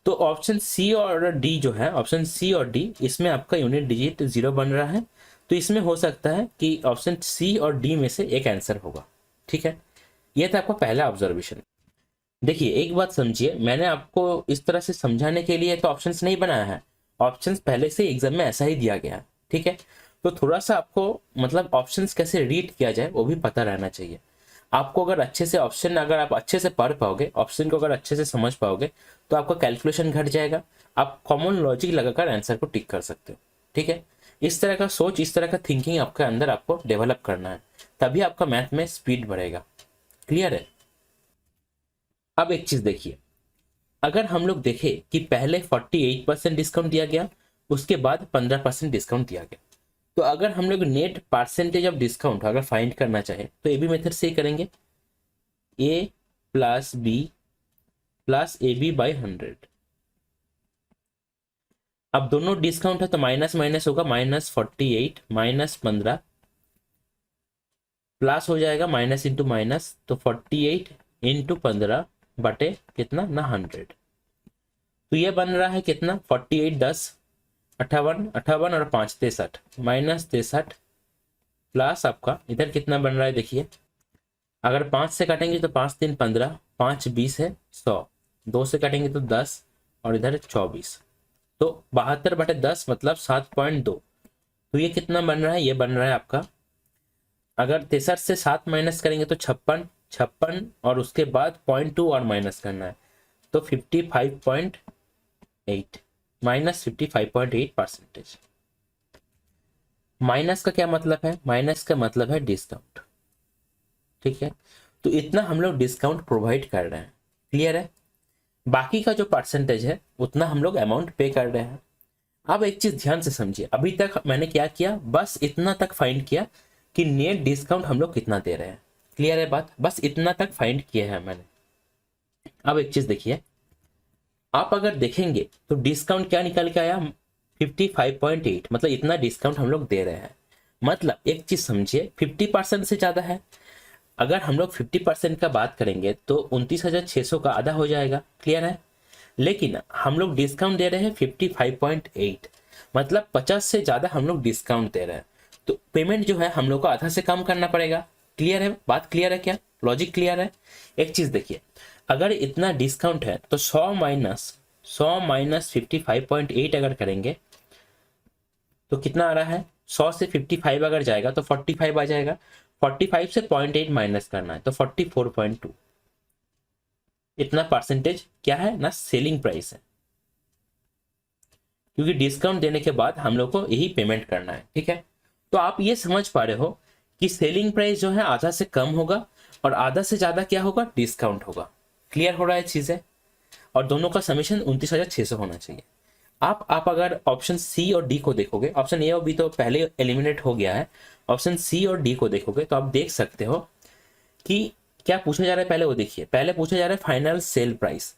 तो ऑप्शन सी और डी जो है, ऑप्शन सी और डी, इसमें आपका यूनिट डिजिट 0 बन रहा है। तो इसमें हो सकता है कि ऑप्शन सी और डी में से एक आंसर होगा। ठीक है, यह था आपका पहला ऑब्जर्वेशन। देखिए एक बात समझिए, मैंने आपको इस तरह से समझाने के लिए तो ऑप्शंस नहीं बनाया है, ऑप्शंस पहले से एग्जाम में ऐसा ही दिया गया है। ठीक है, तो थोड़ा सा आपको मतलब ऑप्शंस कैसे रीड किया जाए वो भी पता रहना चाहिए आपको। अगर अच्छे से ऑप्शन अगर आप अच्छे से पढ़ पाओगे, ऑप्शन को अगर अच्छे से समझ पाओगे तो आपका कैलकुलेशन घट जाएगा, आप कॉमन लॉजिक लगाकर आंसर को टिक कर सकते हो। ठीक है, इस तरह का सोच, इस तरह का थिंकिंग आपके अंदर आपको डेवलप करना है, तभी आपका मैथ में स्पीड बढ़ेगा। क्लियर है? अब एक चीज देखिए, अगर हम लोग देखें कि पहले 48% डिस्काउंट दिया गया, उसके बाद 15% डिस्काउंट दिया गया, तो अगर हम लोग नेट परसेंटेज ऑफ डिस्काउंट अगर फाइंड करना चाहे तो ए बी मेथड से ही करेंगे, A plus B plus A B by 100। अब दोनों डिस्काउंट है तो माइनस माइनस होगा, -48 -15 प्लस हो जाएगा माइनस इंटू माइनस, तो 48 इंटू 15 बटे कितना ना 100। तो ये बन रहा है कितना 48 10 58 58 और 5 63 -63 प्लस आपका इधर कितना बन रहा है देखिए, अगर 5 से काटेंगे तो 5 3 15, 5 20 है 100, 2 से काटेंगे तो 10 और इधर 24, तो 72 बटे 10 मतलब 7.2। तो ये कितना बन रहा है, ये बन रहा है आपका, अगर 63 से 7 माइनस करेंगे तो 56 56 और उसके बाद 0.2 और माइनस करना है तो 55.8 -55.8%। माइनस का क्या मतलब है, माइनस का मतलब है डिस्काउंट। ठीक है, तो इतना हम लोग डिस्काउंट प्रोवाइड कर रहे हैं। क्लियर है? बाकी का जो परसेंटेज है उतना हम लोग अमाउंट पे कर रहे हैं। अब एक चीज ध्यान से समझिए, अभी तक मैंने क्या किया, बस इतना तक फाइंड किया कि नेट डिस्काउंट हम लोग कितना दे रहे हैं। क्लियर है बात? बस इतना तक फाइंड किया है मैंने। अब एक चीज देखिए, आप अगर देखेंगे तो डिस्काउंट क्या निकल के आया 55.8, मतलब इतना डिस्काउंट हम लोग दे रहे हैं। मतलब एक चीज समझिए, 50% से ज्यादा है। अगर हम लोग 50% का बात करेंगे तो 29,600 का आधा हो जाएगा। क्लियर है? लेकिन हम लोग डिस्काउंट दे रहे हैं 55.8, मतलब 50 से ज्यादा हम लोग डिस्काउंट दे रहे हैं, तो पेमेंट जो है हम लोग को आधा से कम करना पड़ेगा। क्लियर है बात? क्लियर है क्या? लॉजिक क्लियर है? एक चीज देखिए, अगर इतना डिस्काउंट है तो 100 माइनस 55.8 अगर करेंगे तो कितना आ रहा है, 100 से 55 अगर जाएगा तो 45 आ जाएगा, 45 से 0.8 माइनस करना है तो 44.2। इतना परसेंटेज क्या है ना, सेलिंग प्राइस है, क्योंकि डिस्काउंट देने के बाद हम लोग को यही पेमेंट करना है। ठीक है, तो आप ये समझ पा रहे हो कि सेलिंग प्राइस जो है आधा से कम होगा और आधा से ज्यादा क्या होगा, डिस्काउंट होगा। क्लियर हो रहा है चीजें? और दोनों का समीशन 29,600 होना चाहिए। आप अगर ऑप्शन सी और डी को देखोगे, ऑप्शन ए और बी तो पहले एलिमिनेट हो गया है, ऑप्शन सी और डी को देखोगे तो आप देख सकते हो कि क्या पूछा जा रहा है। पहले वो देखिए, पहले पूछा जा रहा है final sale price.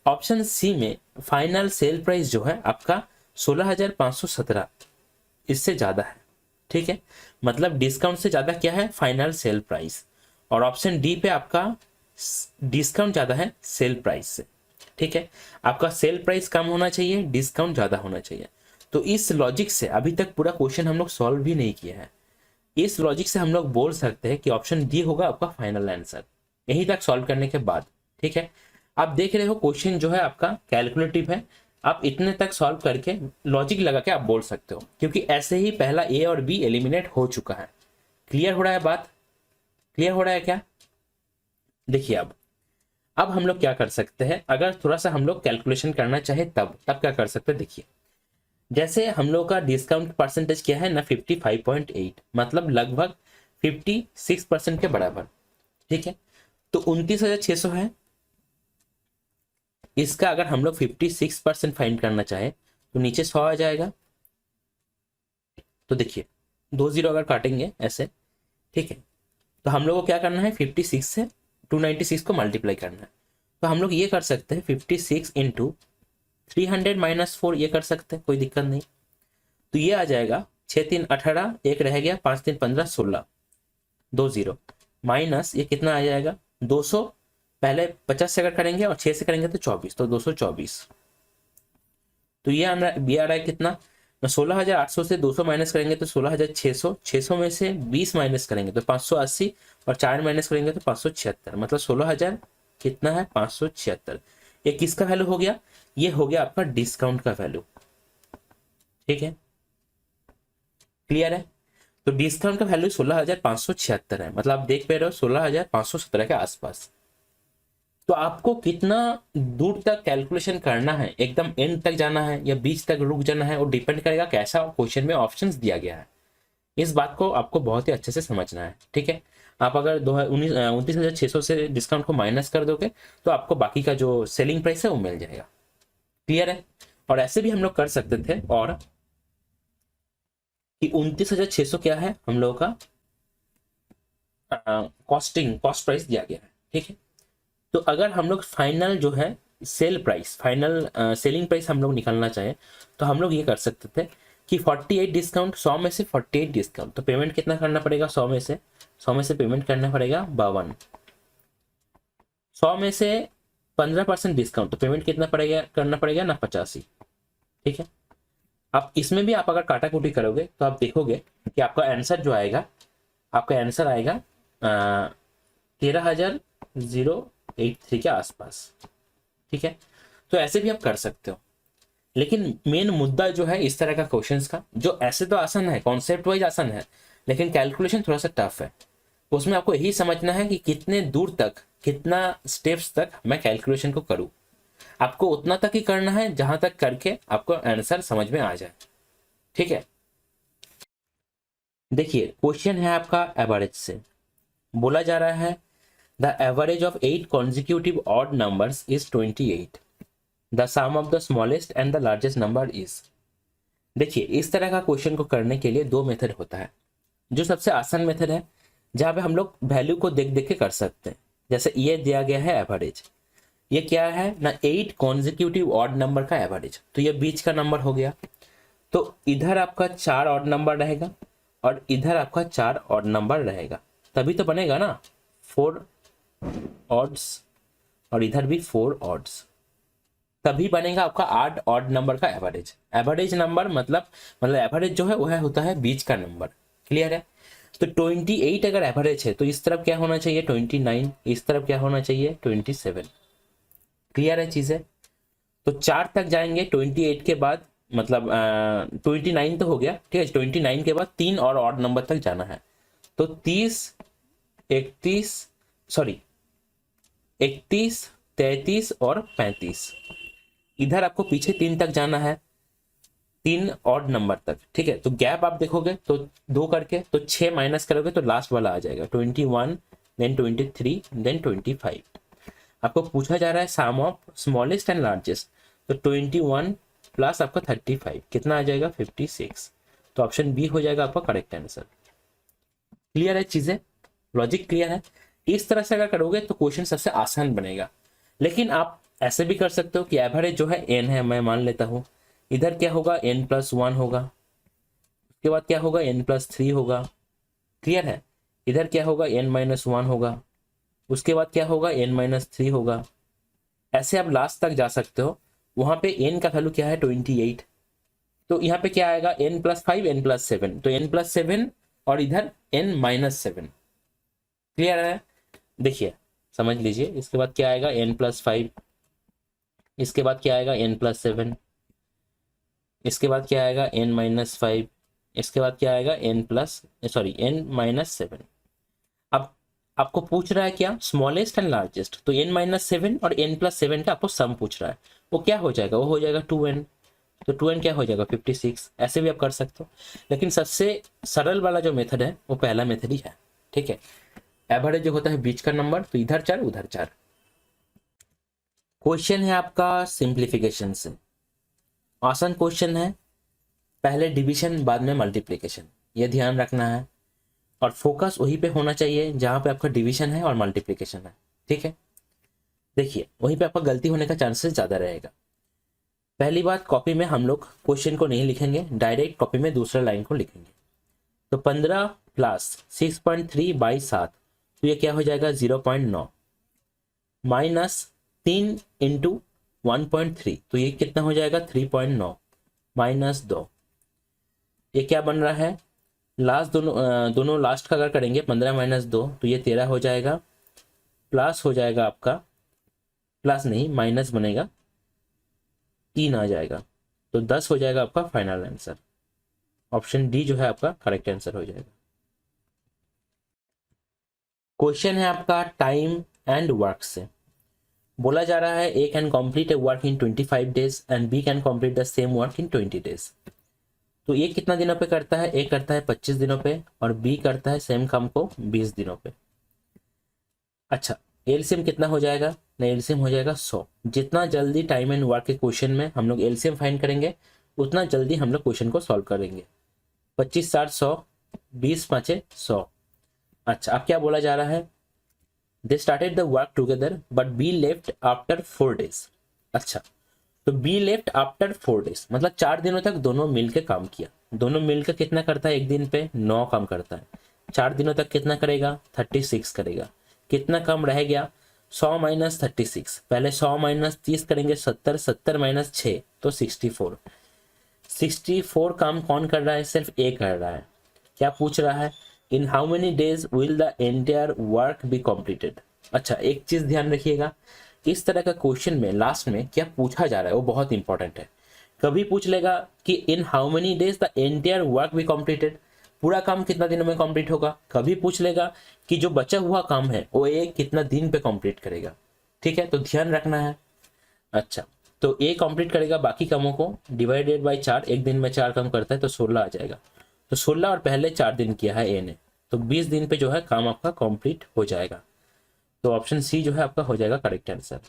Option C में फाइनल सेल प्राइस जो है आपका 16,517, इससे ज्यादा है। ठीक है, मतलब डिस्काउंट से ज्यादा क्या है, फाइनल सेल प्राइस। और ऑप्शन डी पे आपका डिस्काउंट ज्यादा है सेल प्राइस से। ठीक है, आपका सेल प्राइस कम होना चाहिए, डिस्काउंट ज्यादा होना चाहिए। तो इस लॉजिक से अभी तक पूरा क्वेश्चन हम लोग सॉल्व भी नहीं किया है। इस लॉजिक से हम लोग बोल सकते हैं कि ऑप्शन डी होगा आपका फाइनल आंसर, यहीं तक सॉल्व करने के बाद। ठीक है, आप देख रहे हो क्वेश्चन जो है आपका कैलकुलेटिव है, आप इतने तक सॉल्व करके लॉजिक लगा के आप बोल सकते हो, क्योंकि ऐसे ही पहला ए और बी एलिमिनेट हो चुका है। क्लियर हो रहा है बात? क्लियर हो रहा है क्या? देखिए अब हम लोग क्या कर सकते हैं, अगर थोड़ा सा हम लोग कैलकुलेशन करना चाहे तब क्या कर सकते हैं। देखिए, जैसे हम लोग का डिस्काउंट परसेंटेज क्या है ना 55.8, मतलब लगभग 56% के बराबर। ठीक है, तो 29,600 है, इसका अगर हम लोग 56% फाइंड करना चाहे तो नीचे 100 आ जाएगा। तो देखिए 2 जीरो अगर काटेंगे ऐसे, ठीक है, तो हम लोग को क्या करना है, 56 से 296 को मल्टीप्लाई करना है। तो हम लोग ये कर सकते हैं 56 इंटू 300 - 4, ये कर सकते हैं, कोई दिक्कत नहीं। तो ये आ जाएगा 6 3 18, एक रह गया, 5 3 15 16, 2 जीरो, माइनस ये कितना आ जाएगा 200, पहले 50 से अगर करेंगे और 6 से करेंगे तो 24, तो 224। तो ये आ रहा है कितना, 16,800 से 200 माइनस करेंगे तो 16,600, 600 में से 20 माइनस करेंगे तो 580, और 4 माइनस करेंगे तो 576, मतलब 16,000 कितना है 576। ये किसका वैल्यू हो गया, ये हो गया आपका डिस्काउंट का वैल्यू, ठीक है, क्लियर है। तो डिस्काउंट का वैल्यू 16,576 है, मतलब आप देख पा रहे हो 16,517 के आसपास। तो आपको कितना दूर तक कैलकुलेशन करना है, एकदम एंड तक जाना है या बीच तक रुक जाना है, वो डिपेंड करेगा कैसा क्वेश्चन में ऑप्शंस दिया गया है। इस बात को आपको बहुत ही अच्छे से समझना है, ठीक है। आप अगर 29,600 से डिस्काउंट को माइनस कर दोगे तो आपको बाकी का जो सेलिंग प्राइस है वो मिल जाएगा, क्लियर है। और ऐसे भी हम लोग कर सकते थे, और कि 29,600 क्या है हम लोगों का कॉस्ट प्राइस दिया गया है, ठीक है। तो अगर हम लोग फाइनल जो है sale price, final selling price हम लोग निकालना चाहें तो हम लोग ये कर सकते थे कि 48 डिस्काउंट, 100 में से 48 डिस्काउंट, तो पेमेंट कितना करना पड़ेगा, 100 में से पेमेंट करना पड़ेगा 52, 100 में से 15% डिस्काउंट, तो पेमेंट कितना पड़ेगा, करना पड़ेगा ना 85, ठीक है। अब इसमें भी आप अगर काटा कुटी करोगे तो आप देखोगे कि आपका आंसर जो आएगा, आपका आंसर आएगा 13,083 के आसपास, ठीक है। तो ऐसे भी आप कर सकते हो, लेकिन मेन मुद्दा जो है इस तरह का क्वेश्चंस का, जो ऐसे तो आसान है, कॉन्सेप्ट वाइज आसान है, लेकिन कैलकुलेशन थोड़ा सा टफ है। उसमें आपको यही समझना है कि कितने दूर तक, कितना स्टेप्स तक मैं कैलकुलेशन को करूं। आपको उतना तक ही करना है जहां तक करके आपको आंसर समझ में आ जाए, ठीक है। देखिए क्वेश्चन है आपका एवरेज से, बोला जा रहा है the average of 8 consecutive odd numbers is 28, the sum of the smallest and the largest number is. देखिए इस तरह का क्वेश्चन को करने के लिए दो मेथड होता है। जो सबसे आसान मेथड है, जहां पे हम लोग वैल्यू को देख देख के कर सकते हैं, जैसे ये दिया गया है एवरेज, ये क्या है ना 8 कॉन्जिक्यूटिव ऑड नंबर का एवरेज, तो ये बीच का नंबर हो गया। तो इधर आपका 4 ऑड नंबर रहेगा और इधर आपका 4 ऑड नंबर रहेगा, तभी तो बनेगा ना 4 ऑड्स, और इधर भी 4 ऑड्स, तभी बनेगा आपका 8 ऑड नंबर का एवरेज। एवरेज नंबर मतलब एवरेज जो है वह होता है बीच का नंबर, क्लियर है। तो 28 अगर एवरेज है तो इस तरफ क्या होना चाहिए 29, इस तरफ क्या होना चाहिए 27, क्लियर है चीजें। तो 4 तक जाएंगे 28 के बाद, मतलब 29 तो हो गया, ठीक है। 29 के बाद 3 और ऑड नंबर तक जाना है, तो 30 31 सॉरी 31 33 और 35। इधर आपको पीछे 3 तक जाना है, 3 ऑड नंबर तक, ठीक है। तो गैप आप देखोगे तो 2 करके, तो 6 माइनस करोगे तो लास्ट वाला आ जाएगा 21, देन 23, देन 25। आपको पूछा जा रहा है सम ऑफ स्मॉलेस्ट एंड लार्जेस्ट, तो 21 प्लस आपका 35 कितना आ जाएगा 56, तो ऑप्शन बी हो जाएगा आपका करेक्ट आंसर। क्लियर है चीजें, लॉजिक क्लियर है। इस तरह से अगर करोगे तो क्वेश्चन सबसे आसान बनेगा। लेकिन आप ऐसे भी कर सकते हो कि एवरेज जो है n है, मैं मान लेता हूं, इधर क्या होगा n+1 होगा, उसके बाद क्या होगा n+3 होगा, क्लियर है। इधर क्या होगा n-1 होगा, उसके बाद क्या होगा n-3 होगा। ऐसे आप लास्ट तक जा सकते हो। वहां पे n का वैल्यू क्या है 28, तो यहाँ पे क्या आएगा n+5 n+7, तो n+7 और इधर n-7, क्लियर है। देखिए समझ लीजिए, इसके बाद क्या आएगा n+5, इसके बाद क्या आएगा n+7, इसके बाद क्या आएगा n-5, इसके बाद क्या आएगा n+7। अब आपको पूछ रहा है क्या स्मॉलेस्ट एंड लार्जेस्ट, तो n-7 और n+7 का आपको सम पूछ रहा है, वो क्या हो जाएगा, वो हो जाएगा 2n, तो 2n क्या हो जाएगा 56। ऐसे भी आप कर सकते हो, लेकिन सबसे सरल वाला जो मेथड है वो पहला मेथड ही है, ठीक है। एवरेज जो होता है बीच का नंबर, तो इधर 4 उधर 4। क्वेश्चन है आपका सिंप्लीफिकेशन से, आसान क्वेश्चन है, पहले डिवीजन बाद में मल्टीप्लिकेशन। ये ध्यान रखना है, और फोकस वहीं पे होना चाहिए जहाँ पे आपका डिवीजन है और मल्टीप्लिकेशन है। ठीक है, देखिए वहीं पे आपका गलती होने का चांसेस ज़्यादा रहेगा। पहली बात, कॉपी में हम लोग क्वेश्चन को नहीं लिखेंगे, डायरेक्ट कॉपी में दूसरा लाइन को लिखेंगे। तो 15 प्लस 6.3/7, तो ये क्या हो जाएगा 0.9, माइनस 3 इंटू 1.3, तो ये कितना हो जाएगा 3.9, माइनस 2, ये क्या बन रहा है, लास्ट दोनों लास्ट का अगर करेंगे 15 माइनस 2 तो ये 13 हो जाएगा, प्लस हो जाएगा आपका, प्लस नहीं माइनस बनेगा, 3 आ जाएगा, तो 10 हो जाएगा आपका फाइनल आंसर। ऑप्शन डी जो है आपका करेक्ट आंसर हो जाएगा। क्वेश्चन है आपका टाइम एंड वर्क से। बोला जा रहा है A can complete a work in 25 days and B can complete the same work in 20 days. तो ये कितना दिनों पे करता है, ए करता है 25 दिनों पे और बी करता है सेम काम को 20 दिनों पे। अच्छा, एलसीएम कितना हो जाएगा, नहीं एलसीएम हो जाएगा 100। जितना जल्दी टाइम एंड वर्क के क्वेश्चन में हम लोग एलसीएम फाइंड करेंगे उतना जल्दी हम लोग क्वेश्चन को सॉल्व करेंगे। 25 7 100, 20 5 100। अच्छा, अब क्या बोला जा रहा है, they started the work together but be left after 4 days. अच्छा, तो बी लेफ्ट आफ्टर 4 डेज मतलब 4 दिनों तक दोनों मिलकर काम किया। दोनों मिलकर कितना करता है, एक दिन पे 9 काम करता है। 4 दिनों तक कितना करेगा, 36 करेगा। कितना कम रह गया, 100 माइनस 36, पहले 100 माइनस 30 करेंगे 70, 70 माइनस 6 तो 64। 64 काम कौन कर रहा है, सिर्फ ए कर रहा है। क्या पूछ रहा है, in how many days will the entire work be completed. अच्छा, एक चीज ध्यान रखिएगा, इस तरह का क्वेश्चन में लास्ट में क्या पूछा जा रहा है वो बहुत इंपॉर्टेंट है। कभी पूछ लेगा कि in how many days the entire work be completed, पूरा काम कितना दिनों में कंप्लीट होगा। कभी पूछ लेगा कि जो बचा हुआ काम है वो ए कितना दिन पे कंप्लीट करेगा। ठीक है, तो ध्यान रखना है। अच्छा, तो ए कंप्लीट करेगा बाकी कामों को, डिवाइडेड बाई 4, एक दिन में 4 काम करता है तो 16 आ जाएगा। तो 16 और पहले 4 दिन किया है ए ने, तो 20 दिन पे जो है काम आपका कंप्लीट हो जाएगा। तो ऑप्शन सी जो है आपका हो जाएगा करेक्ट आंसर।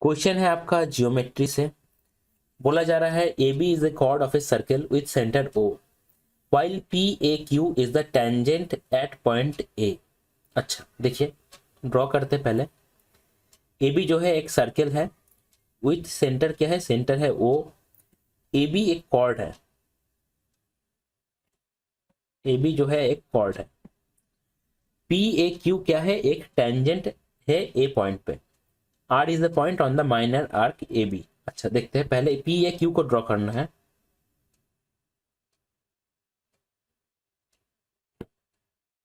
क्वेश्चन है आपका जियोमेट्री से। बोला जा रहा है A B is a chord of a circle with centre O while PAQ is the tangent at point A। अच्छा, देखिए ड्रॉ करते पहले, ए बी जो है एक सर्कल है, विथ सेंटर क्या है, सेंटर है ओ। ए बी एक कॉर्ड है, ए बी जो है एक कॉर्ड है। पी ए क्यू क्या है, एक टेंजेंट है ए पॉइंट पे। R is the point on the minor arc A B. अच्छा, देखते हैं पहले पी ए क्यू को ड्रॉ करना है।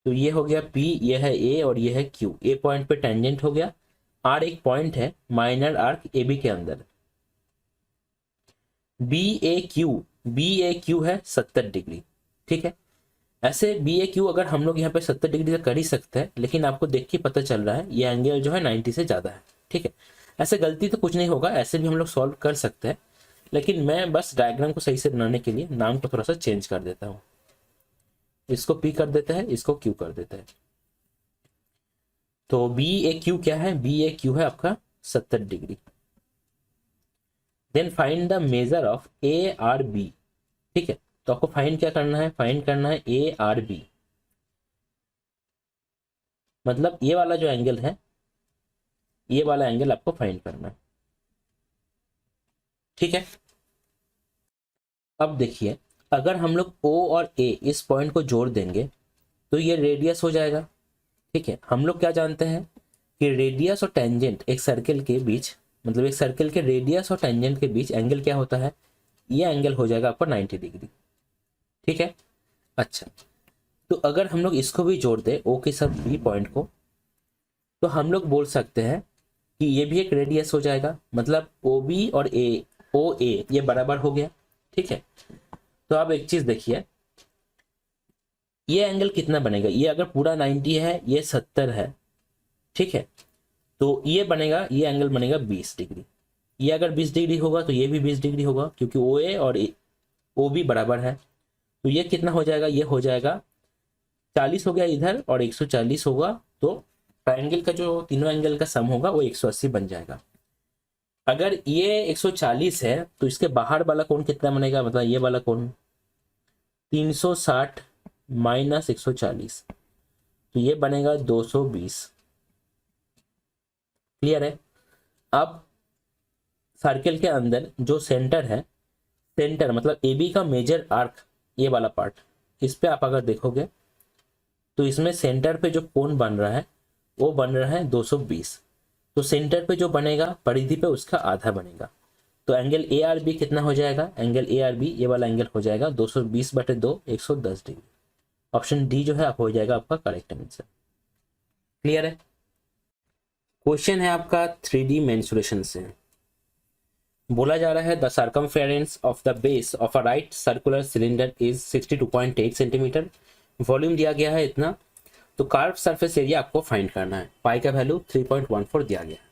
तो ये हो गया P, ये है A और ये है Q। A पॉइंट पे टेंजेंट हो गया। R एक पॉइंट है माइनर आर्क AB के अंदर। BAQ है 70 डिग्री। ठीक है, ऐसे BAQ अगर हम लोग यहाँ पे 70 डिग्री तक कर ही सकते हैं, लेकिन आपको देख के पता चल रहा है ये एंगल जो है 90 से ज़्यादा है। ठीक है, ऐसे गलती तो कुछ नहीं होगा, ऐसे भी हम लोग सॉल्व कर सकते हैं, लेकिन मैं बस डायग्राम को सही से बनाने के लिए नाम को थोड़ा सा चेंज कर देता हूँ। इसको P कर देते हैं, इसको Q कर देते हैं। तो BAQ क्या है, BAQ है आपका 70 डिग्री। Then find the measure of ARB। ठीक है, तो आपको फाइंड क्या करना है, फाइंड करना है ARB, मतलब ये वाला जो एंगल है, ये वाला एंगल आपको फाइंड करना है। ठीक है, अब देखिए अगर हम लोग O और A इस पॉइंट को जोड़ देंगे तो ये रेडियस हो जाएगा। ठीक है, हम लोग क्या जानते हैं कि रेडियस और टेंजेंट एक सर्कल के बीच, मतलब एक सर्कल के रेडियस और टेंजेंट के बीच एंगल क्या होता है, ये एंगल हो जाएगा आपका 90 डिग्री। ठीक है, अच्छा, तो अगर हम लोग इसको भी जोड़ दें O के साथ B पॉइंट को, तो हम लोग बोल सकते हैं कि ये भी एक रेडियस हो जाएगा, मतलब OB और OA ये बराबर हो गया। ठीक है, तो आप एक चीज देखिए, ये एंगल कितना बनेगा, ये अगर पूरा 90 है, ये 70 है। ठीक है, तो ये बनेगा, ये एंगल बनेगा 20 डिग्री। ये अगर 20 डिग्री होगा तो ये भी 20 डिग्री होगा, क्योंकि OA और OB बराबर है। तो ये कितना हो जाएगा, ये हो जाएगा 40 हो गया इधर और 140 होगा, तो ट्रायंगल का जो तीनों एंगल का सम होगा वो 180 बन जाएगा। अगर ये 140 है तो इसके बाहर वाला कोण कितना बनेगा, मतलब ये वाला कोण 360 माइनस 140, तो ये बनेगा 220। क्लियर है। अब सर्किल के अंदर जो सेंटर है, सेंटर मतलब ए बी का मेजर आर्क, ये वाला पार्ट, इस पे आप अगर देखोगे तो इसमें सेंटर पे जो कोण बन रहा है वो बन रहा है 220। तो सेंटर पे जो बनेगा परिधि पे उसका आधा बनेगा। तो एंगल ए आर बी कितना हो जाएगा, एंगल ए आर बी ये वाला एंगल हो जाएगा 220/2 110 डिग्री। ऑप्शन डी जो है हो जाएगा आपका करेक्ट आंसर। क्लियर है। क्वेश्चन है आपका 3D मेंसुरेशन से। बोला जा रहा है the circumference of the base of a right circular cylinder is 62.8 centimetre. Volume दिया गया है इतना, तो कार्व सरफेस एरिया आपको फाइंड करना है। पाई का वैल्यू 3.14 दिया गया है।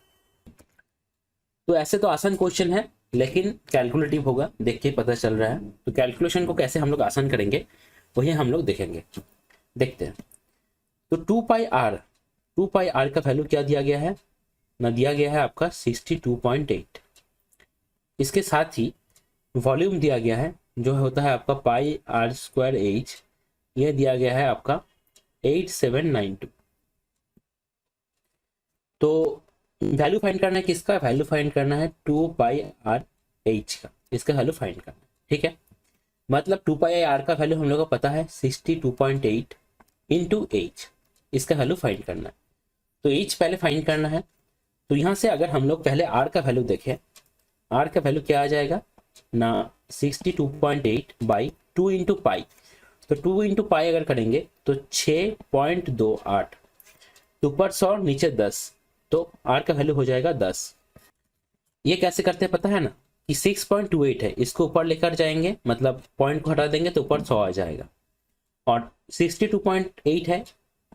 तो ऐसे तो आसान क्वेश्चन है, लेकिन कैलकुलेटिव होगा, देख के पता चल रहा है। तो कैलकुलेशन को कैसे हम लोग आसान करेंगे वही हम लोग देखेंगे। देखते हैं। तो 2 पाई आर का वैल्यू क्या दिया गया है ना, दिया गया है आपका 62.8। इसके साथ ही वॉल्यूम दिया गया है जो होता है आपका पाई आर स्क्वायर एच, यह दिया गया है आपका 8792। तो वैल्यू फाइंड करना है किसका, वैल्यू फाइंड करना है 2 पाई आर एच का, इसका वैल्यू फाइंड करना है। ठीक है, मतलब 2 पाई आर का वैल्यू हम लोग को पता है 62.8 इंटू एच, इसका वैल्यू फाइंड करना है। तो एच पहले फाइंड करना है। तो यहाँ से अगर हम लोग पहले आर का वैल्यू देखें, आर का वैल्यू क्या आ जाएगा ना, 62.8 बाई 2 इंटू पाई। तो 2 इंटू पाई अगर करेंगे तो 6.28, ऊपर 100 नीचे 10, तो आर का वैल्यू हो जाएगा 10। ये कैसे करते हैं पता है ना, कि 6.28 है, इसको ऊपर लेकर जाएंगे, मतलब पॉइंट को हटा देंगे तो ऊपर 100 आ जाएगा। और 62.8 है,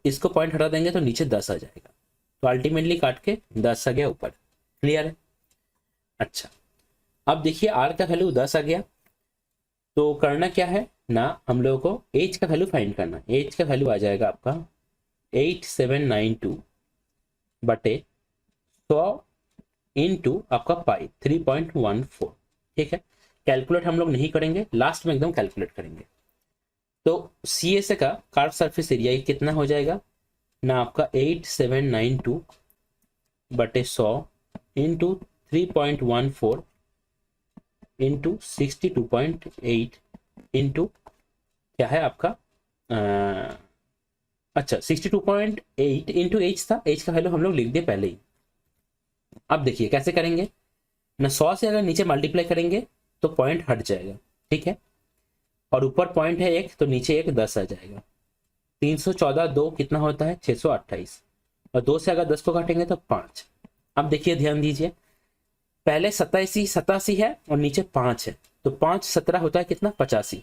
इसको पॉइंट हटा देंगे तो नीचे 10 आ जाएगा। तो अल्टीमेटली काट के 10 आ गया ऊपर। क्लियर है। अच्छा, अब देखिए आर का वैल्यू 10 आ गया, तो करना क्या है ना, हम लोगों को एच का वैल्यू फाइंड करना। एच का वैल्यू आ जाएगा आपका 8792 बटे 100 इंटू आपका पाई 3.14। ठीक है, कैलकुलेट हम लोग नहीं करेंगे, लास्ट में एकदम कैलकुलेट करेंगे। तो सी एस का कार्व सरफेस एरिया ये कितना हो जाएगा ना, आपका 8792 बटे 100 इंटू 3.14 इंटू 62.8 इंटू क्या है आपका अच्छा 62.8 इंटू एच था, एच का वैल्यू हम लोग लिख दिए पहले ही। अब देखिए कैसे करेंगे ना, 100 से अगर नीचे मल्टीप्लाई करेंगे तो पॉइंट हट जाएगा। ठीक है, और ऊपर पॉइंट है 1 तो नीचे 1 10 आ जाएगा। 314 2 कितना होता है 628, और 2 से अगर 10 को काटेंगे तो 5। अब देखिए ध्यान दीजिए, पहले 87 है और नीचे 5 है, तो 5 17 होता है कितना 85,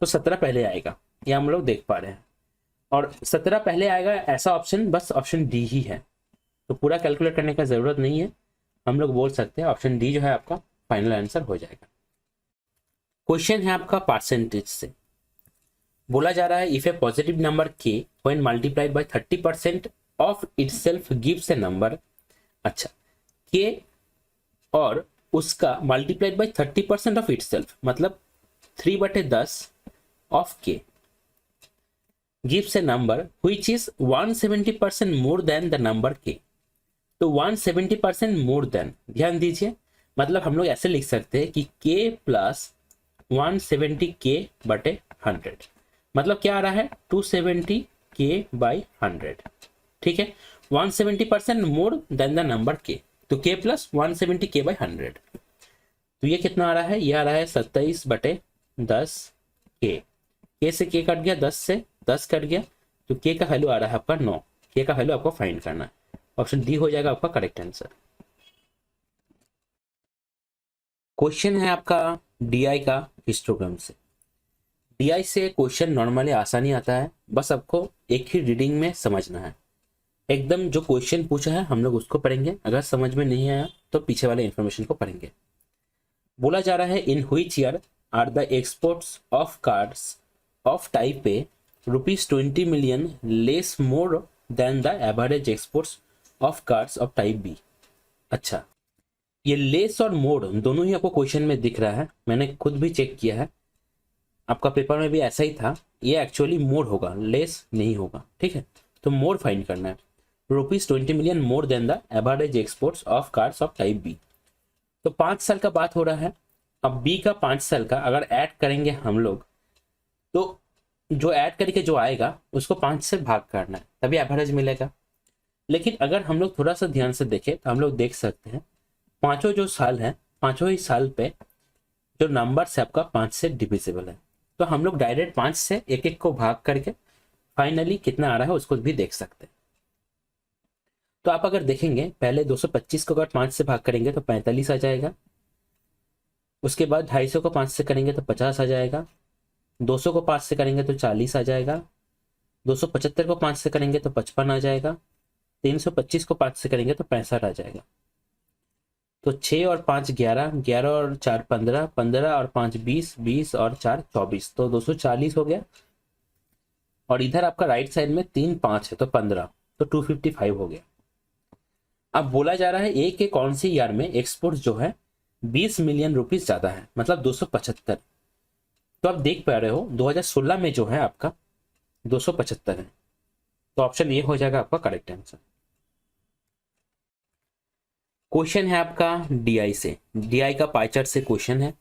तो 17 पहले आएगा, ये हम लोग देख पा रहे हैं। और 17 पहले आएगा ऐसा ऑप्शन बस ऑप्शन डी ही है, तो पूरा कैलकुलेट करने का जरूरत नहीं है, हम लोग बोल सकते हैं ऑप्शन डी जो है आपका फाइनल आंसर हो जाएगा। क्वेश्चन है आपका परसेंटेज से। बोला जा रहा है इफ ए पॉजिटिव नंबर के when multiplied by 30% of itself gives A number. अच्छा, के और उसका मल्टीप्लाइड बाय 30% ऑफ इटसेल्फ, मतलब 3/10 ऑफ के gives A number which is 170% more than the number के। तो 170% मोर देन, ध्यान दीजिए, मतलब हम लोग ऐसे लिख सकते हैं कि k प्लस 170k/100, मतलब क्या आ रहा है 270k/100। ठीक है, 170% मोर देन द नंबर k, तो k प्लस 170k/100, तो ये कितना आ रहा है, ये आ रहा है 27/10 k। k से k कट गया, 10 से 10 कट गया, तो k का वैल्यू आ रहा है आपका 9। k का वैल्यू आपको फाइंड करना है, ऑप्शन डी हो जाएगा आपका करेक्ट आंसर। क्वेश्चन है आपका डीआई का हिस्टोग्राम से। डीआई से क्वेश्चन नॉर्मली आसानी आता है, बस आपको एक ही रीडिंग में समझना है। एकदम जो क्वेश्चन पूछा है हम लोग उसको पढ़ेंगे, अगर समझ में नहीं आया तो पीछे वाले इंफॉर्मेशन को पढ़ेंगे। बोला जा रहा है in which year are the exports of cars of type A ₹20 million less more than the average exports of cars of type B. अच्छा, ये लेस और मोर दोनों ही आपको क्वेश्चन में दिख रहा है, मैंने खुद भी चेक किया है। आपका पेपर में भी ऐसा ही था, ये एक्चुअली मोर होगा, लेस नहीं होगा, ठीक है। तो मोर फाइंड करना है, ₹20 million more than the average exports of cars of type B. तो 5 साल का बात हो रहा है। अब बी का 5 साल का अगर ऐड करेंगे हम लोग, तो जो ऐड करके जो आएगा उसको 5 से भाग करना है, तभी एवरेज मिलेगा। लेकिन अगर हम लोग थोड़ा सा ध्यान से देखें तो हम लोग देख सकते हैं पांचों जो साल है, पांचों ही साल पे जो नंबर है आपका 5 से डिविजिबल है। तो हम लोग डायरेक्ट 5 से एक एक को भाग करके फाइनली कितना आ रहा है उसको भी देख सकते हैं। तो आप अगर देखेंगे पहले 225 को अगर 5 से भाग करेंगे तो 45 आ जाएगा। उसके बाद 250 को 5 से करेंगे तो 50 आ जाएगा। 200 को 5 से करेंगे तो 40 आ जाएगा। 275 को 5 से करेंगे तो 55 आ जाएगा। 325 को 5 से करेंगे तो 65 आ जाएगा। तो 6 और 5 11, 11 और 4 15, 15 और 5 20, 20 और 4 24, तो 240 हो गया। और इधर आपका राइट साइड में 3 5 है तो 15, तो 255 हो गया। अब बोला जा रहा है ए के कौन सी ईयर में एक्सपोर्ट जो है 20 मिलियन रुपीस ज्यादा है, मतलब 275। तो आप देख पा रहे हो 2016 में जो है आपका 275 है। तो ऑप्शन ए हो जाएगा आपका करेक्ट आंसर। क्वेश्चन है आपका डीआई से, डीआई का पाई चार्ट से क्वेश्चन है।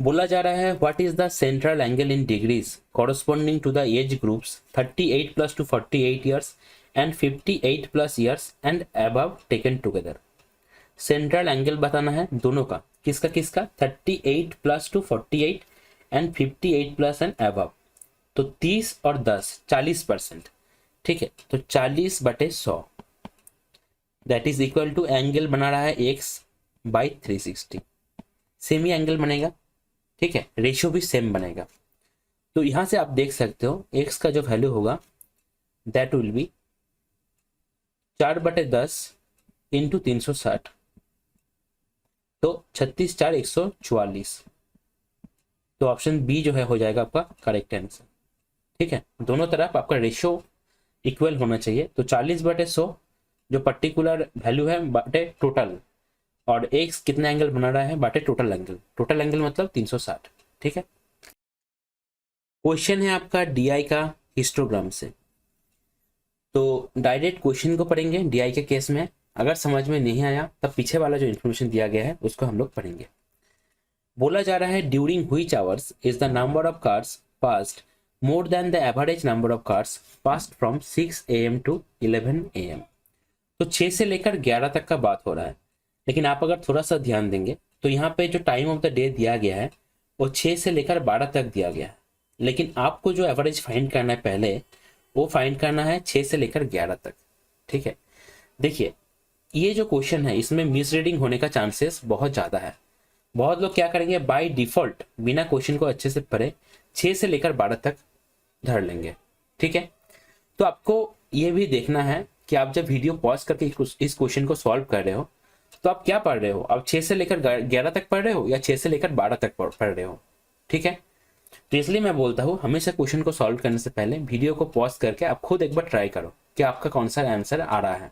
बोला जा रहा है what is the central angle in degrees corresponding to the age groups 38 plus to 48 years and 58 plus years and above taken together. Central angle बताना है दोनों का, किसका किसका, 38 plus to 48 and 58 plus and above. तो 30 और 10 40%, ठीक है। तो 40/100 that is equal to angle बना रहा है x/360, सेम ही एंगल बनेगा, ठीक है। रेशियो भी सेम बनेगा। तो यहां से आप देख सकते हो x का जो वैल्यू होगा दैट विल बी 4/10 इंटू 360, तो 36 4 144। तो ऑप्शन बी जो है हो जाएगा आपका करेक्ट आंसर, ठीक है। दोनों तरफ आपका रेशियो इक्वल होना चाहिए। तो 40/100 जो पर्टिकुलर वैल्यू है बाटे टोटल, और एक्स कितना एंगल बना रहा है बाटे टोटल एंगल, टोटल एंगल मतलब 360, ठीक है। क्वेश्चन है आपका डीआई का हिस्टोग्राम से। तो डायरेक्ट क्वेश्चन को पढ़ेंगे डीआई के केस में। अगर समझ में नहीं आया तब पीछे वाला जो इन्फॉर्मेशन दिया गया है उसको हम लोग पढ़ेंगे। बोला जा रहा है during which hours is the number of cars passed more than the average number of cars passed from 6 AM to 11 AM। तो 6 से लेकर 11 तक का बात हो रहा है। लेकिन आप अगर थोड़ा सा ध्यान देंगे तो यहाँ पे जो टाइम ऑफ द डे दिया गया है वो 6 से लेकर 12 तक दिया गया है। लेकिन आपको जो एवरेज फाइंड करना है पहले, वो फाइंड करना है 6 से लेकर 11 तक, ठीक है। देखिए ये जो क्वेश्चन है इसमें मिसरीडिंग होने का चांसेस बहुत ज़्यादा है। बहुत लोग क्या करेंगे बाय डिफॉल्ट बिना क्वेश्चन को अच्छे से पढ़े 6 से लेकर 12 तक धर लेंगे, ठीक है। तो आपको ये भी देखना है कि आप जब वीडियो पॉज करके इस क्वेश्चन को सॉल्व कर रहे हो तो आप क्या पढ़ रहे हो, आप 6 से लेकर 11 तक पढ़ रहे हो या 6 से लेकर 12 तक पढ़ रहे हो, ठीक है। तो इसलिए मैं बोलता हूँ हमेशा क्वेश्चन को सॉल्व करने से पहले वीडियो को पॉज करके आप खुद एक बार ट्राई करो कि आपका कौन सा आंसर आ रहा है।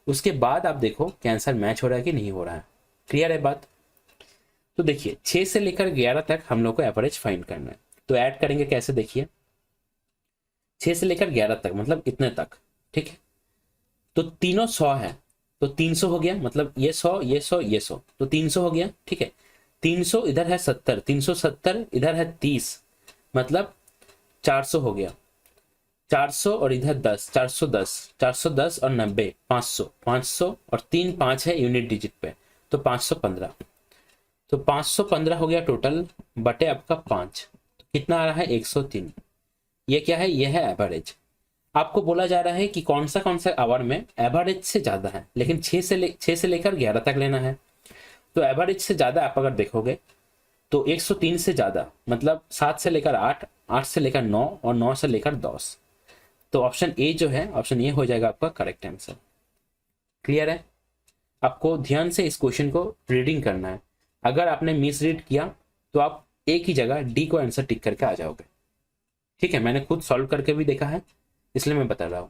उसके बाद आप देखो कि आंसर मैच हो रहा है कि नहीं हो रहा है। क्लियर है बात। तो देखिए 6 से लेकर 11 तक हम लोग को एवरेज फाइंड करना है। तो ऐड करेंगे कैसे, देखिए 6 से लेकर 11 तक मतलब इतने तक, ठीक है। तो तीनों 100 है तो 300 हो गया, मतलब ये 100 ये 100 ये 100, तो 300 हो गया, ठीक है। 300 इधर है 70, 370 इधर है 30, मतलब 400 हो गया। 400 और इधर 10, 410, 410 और 90, 500, 500 और 3 5 है यूनिट डिजिट पे, तो 515। तो 515 हो गया टोटल बटे आपका 5, तो कितना आ रहा है 103। ये क्या है, ये है एवरेज। आपको बोला जा रहा है कि कौन सा आवर में एवरेज से ज्यादा है, लेकिन 6 से लेकर 11 तक लेना है। तो एवरेज से ज्यादा आप अगर देखोगे तो 103 से ज्यादा मतलब 7 से लेकर 8, 8 से लेकर 9 और 9 से लेकर 10। तो ऑप्शन ए जो है, ऑप्शन ए हो जाएगा आपका करेक्ट आंसर। क्लियर है। आपको ध्यान से इस क्वेश्चन को रीडिंग करना है। अगर आपने मिस रीड किया तो आप एक ही जगह डी को आंसर टिक करके आ जाओगे, ठीक है। मैंने खुद सॉल्व करके भी देखा है इसलिए मैं बता रहा हूं।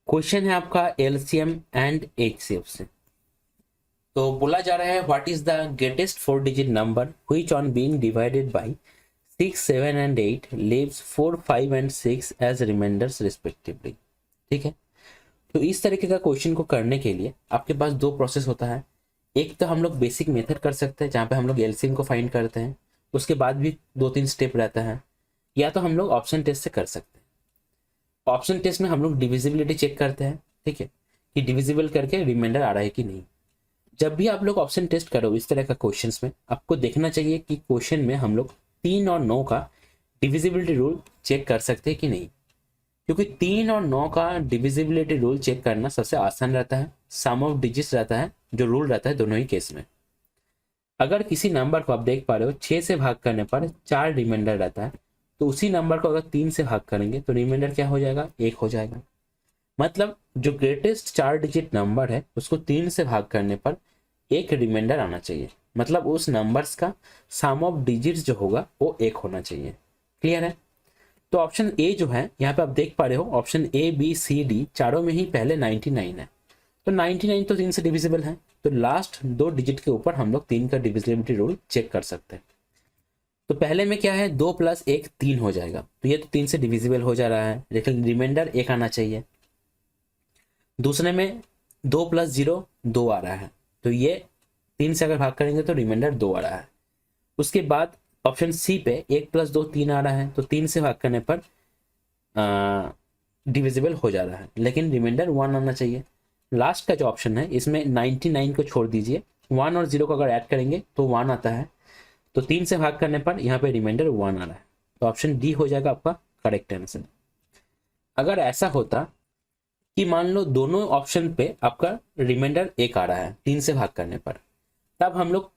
क्वेश्चन है आपका एलसीएम एंड एचसीएफ से। तो बोला जा रहा है what is the greatest 4 digit number which on being divided by 6, 7 and 8 leaves 4, 5 and 6 as remainders respectively. ठीक है, तो इस तरीके का क्वेश्चन को करने के लिए आपके पास दो प्रोसेस होता है। एक तो हम लोग बेसिक मेथड कर सकते हैं जहाँ पे हम लोग एलसीएम को फाइंड करते हैं, उसके बाद भी 2-3 स्टेप रहता है, या तो हम लोग ऑप्शन टेस्ट से कर सकते हैं। ऑप्शन टेस्ट में हम लोग डिविजिबिलिटी चेक करते हैं, ठीक है, कि डिविजिबल करके रिमाइंडर आ रहा है कि नहीं। जब भी आप लोग ऑप्शन टेस्ट करो इस तरह का क्वेश्चंस में, आपको देखना चाहिए कि क्वेश्चन में हम लोग 3 और 9 का डिविजिबिलिटी रूल चेक कर सकते हैं कि नहीं, क्योंकि 3 और 9 का डिविजिबिलिटी रूल चेक करना सबसे आसान रहता है। सम ऑफ डिजिट्स रहता है जो रूल रहता है दोनों ही केस में। अगर किसी नंबर को आप देख पा रहे हो 6 से भाग करने पर 4 रिमाइंडर रहता है, तो उसी नंबर को अगर 3 से भाग करेंगे तो रिमाइंडर क्या हो जाएगा, 1 हो जाएगा। मतलब जो ग्रेटेस्ट 4 डिजिट नंबर है उसको 3 से भाग करने पर 1 रिमाइंडर आना चाहिए। मतलब उस नंबर्स का सम ऑफ डिजिट्स जो होगा वो 1 होना चाहिए। क्लियर है? तो ऑप्शन ए जो है यहाँ पे आप देख पा रहे हो, option A B C D चारों में ही पहले 99 है, तो 99 तो 3 से डिविजिबल है, तो लास्ट 2 डिजिट के ऊपर हम लोग 3 का डिविजिबिलिटी रूल चेक कर सकते हैं। तो पहले में क्या है, 2 + 1 3 हो जाएगा, तो ये तो 3 से डिविजिबल हो जा रहा है, लेकिन रिमाइंडर 1 आना चाहिए। दूसरे में 2 + 0 2 आ रहा है, तो ये 3 से अगर भाग करेंगे तो रिमाइंडर 2 आ रहा है। उसके बाद ऑप्शन सी पे 1 + 2 3 आ रहा है, तो 3 से भाग करने पर डिविजिबल हो जा रहा है, लेकिन रिमाइंडर 1 आना चाहिए। लास्ट का जो ऑप्शन है इसमें 99 को छोड़ दीजिए, 1 और 0 को अगर ऐड करेंगे तो 1 आता है, तो 3 से भाग करने पर यहाँ पे रिमाइंडर 1 आ रहा है, तो ऑप्शन डी हो जाएगा आपका करेक्ट आंसर। अगर ऐसा होता कि मान लो दोनों ऑप्शन पे आपका रिमाइंडर 1 आ रहा है 3 से भाग करने पर, तब हम लोग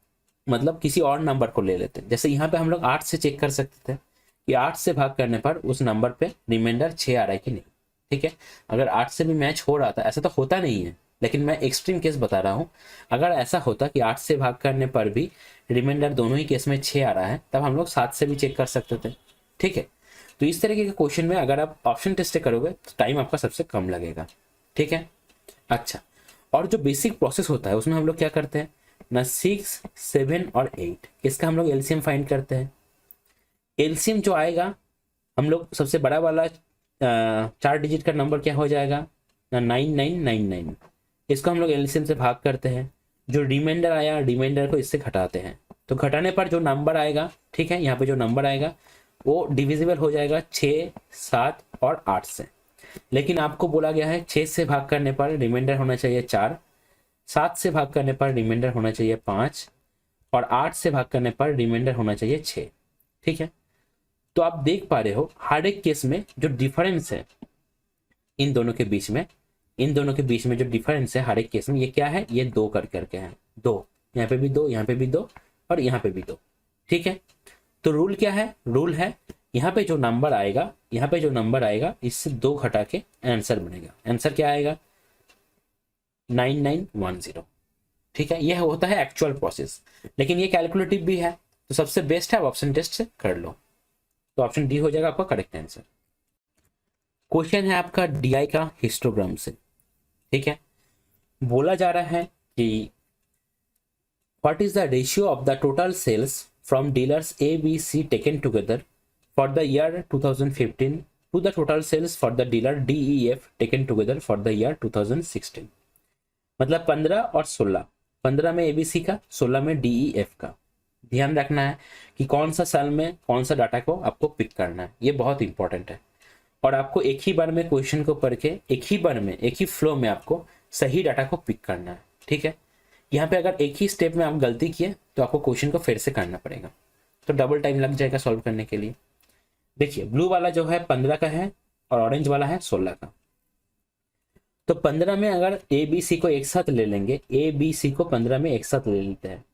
मतलब किसी और नंबर को ले लेते हैं। जैसे यहाँ पे हम लोग 8 से चेक कर सकते थे कि 8 से भाग करने पर उस नंबर पे रिमाइंडर 6 आ रहा है कि नहीं। ठीक है, अगर 8 से भी मैच हो रहा था, ऐसा तो होता नहीं है, लेकिन मैं एक्सट्रीम केस बता रहा हूँ। अगर ऐसा होता कि 8 से भाग करने पर भी रिमाइंडर दोनों ही केस में 6 आ रहा है, तब हम लोग 7 से भी चेक कर सकते थे। ठीक है, तो इस तरीके के क्वेश्चन में अगर आप ऑप्शन टेस्ट करोगे तो टाइम आपका सबसे कम लगेगा। ठीक है, अच्छा, और जो बेसिक प्रोसेस होता है उसमें हम लोग क्या करते हैं ना, 6, 7 और 8 इसका हम लोग एलसीएम फाइंड करते हैं। एलसीएम जो आएगा, हम लोग सबसे बड़ा वाला 4 डिजिट का नंबर क्या हो जाएगा ना, 9999, इसको हम लोग एलसीएम से भाग करते हैं। जो रिमाइंडर आया, रिमाइंडर को इससे घटाते हैं, तो घटाने पर जो नंबर आएगा, ठीक है, यहाँ पे जो नंबर आएगा वो डिविजिबल हो जाएगा 6, 7 और 8 से। लेकिन आपको बोला गया है 6 से भाग करने पर रिमाइंडर होना चाहिए 4, 7 से भाग करने पर रिमाइंडर होना चाहिए 5 और 8 से भाग करने पर रिमाइंडर होना चाहिए 6। ठीक है, तो आप देख पा रहे हो हर एक केस में जो डिफरेंस है इन दोनों के बीच में, जो डिफरेंस है हर एक केस में, ये क्या है, ये 2 कर करके है, 2 यहाँ पे भी 2, यहाँ पे भी 2 और यहाँ पे भी 2। ठीक है, तो रूल क्या है, रूल है यहाँ पे जो नंबर आएगा इससे 2 घटा के आंसर बनेगा। आंसर क्या आएगा, 9910। ठीक है, यह होता है एक्चुअल प्रोसेस, लेकिन ये कैलकुलेटिव भी है, तो सबसे बेस्ट है ऑप्शन टेस्ट से कर लो। तो ऑप्शन डी हो जाएगा आपका करेक्ट आंसर। क्वेश्चन है आपका डीआई का हिस्टोग्राम से। ठीक है, बोला जा रहा है कि what is the ratio of the total sales from dealers A B C taken together for the year 2015 to the total sales for the dealer D E F taken together for the year 2016। मतलब 15 और 16, 15 में ABC का, 16 में DEF का। ध्यान रखना है कि कौन सा साल में कौन सा डाटा को आपको पिक करना है, ये बहुत इंपॉर्टेंट है। और आपको एक ही बार में क्वेश्चन को पढ़ के एक ही फ्लो में आपको सही डाटा को पिक करना है। ठीक है, यहाँ पे अगर एक ही स्टेप में आप गलती किए तो आपको क्वेश्चन को फिर से करना पड़ेगा, तो डबल टाइम लग जाएगा सॉल्व करने के लिए। देखिए, ब्लू वाला जो है 15 का है और ऑरेंज वाला है 16 का। तो 15 में अगर ए बी सी को एक साथ ले लेंगे, ए बी सी को 15 में एक साथ ले लेते हैं,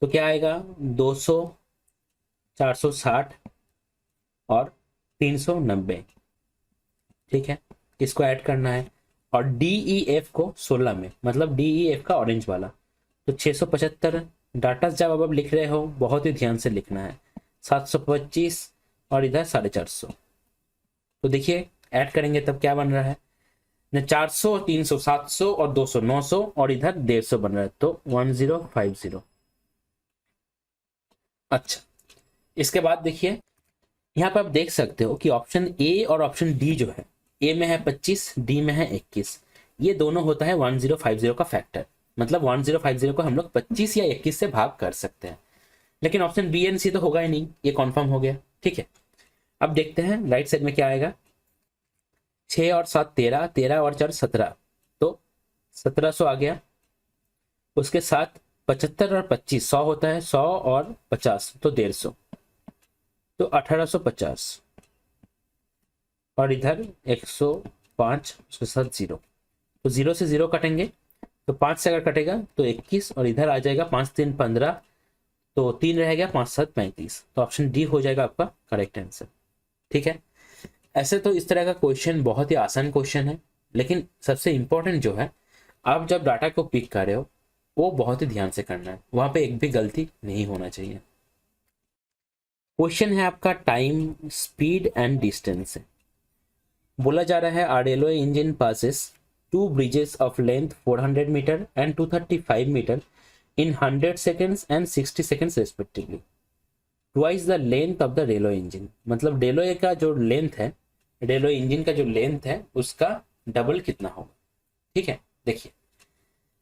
तो क्या आएगा 200, 460 और 390। ठीक है, इसको ऐड करना है। और डी ई एफ को 16 में, मतलब डी ई एफ का ऑरेंज वाला, तो 675। डाटा जब आप लिख रहे हो बहुत ही ध्यान से लिखना है। 725 और इधर 450। तो देखिए ऐड करेंगे तब क्या बन रहा है, न 400 और 300 700 और 200 900 और इधर 150 बन रहा है, तो 1050। अच्छा, इसके बाद देखिए यहाँ पर आप देख सकते हो कि ऑप्शन ए और ऑप्शन डी जो है, ए में है 25, डी में है 21, ये दोनों होता है 1050 का फैक्टर। मतलब 1050 को हम लोग 25 या 21 से भाग कर सकते हैं, लेकिन ऑप्शन बी एंड सी तो होगा ही नहीं, ये कॉन्फर्म हो गया। ठीक है, अब देखते हैं राइट साइड में क्या आएगा। 6 और 7 13, 13 और 4 17, तो 1700 आ गया। उसके साथ 75 और 25 100 होता है, 100 और 50 तो 150, तो 1850। और इधर 105, उसके साथ 0, तो 0 से 0 कटेंगे, तो 5 से अगर कटेगा तो 21, और इधर आ जाएगा 5 3 15, तो 3 रह गया, 5 7 35, तो ऑप्शन डी हो जाएगा आपका करेक्ट आंसर। ठीक है, ऐसे तो इस तरह का क्वेश्चन बहुत ही आसान क्वेश्चन है, लेकिन सबसे इंपॉर्टेंट जो है, आप जब डाटा को पिक कर रहे हो वो बहुत ही ध्यान से करना है, वहां पे एक भी गलती नहीं होना चाहिए। क्वेश्चन है आपका टाइम, स्पीड एंड डिस्टेंस से। बोला जा रहा है a railway engine passes two bridges of length 400 metre and 235 metre in 100 seconds and 60 seconds respectively, twice the length of the railway engine. मतलब रेलवे का जो लेंथ है, रेलवे इंजन का जो लेंथ है उसका डबल कितना होगा। ठीक है, देखिए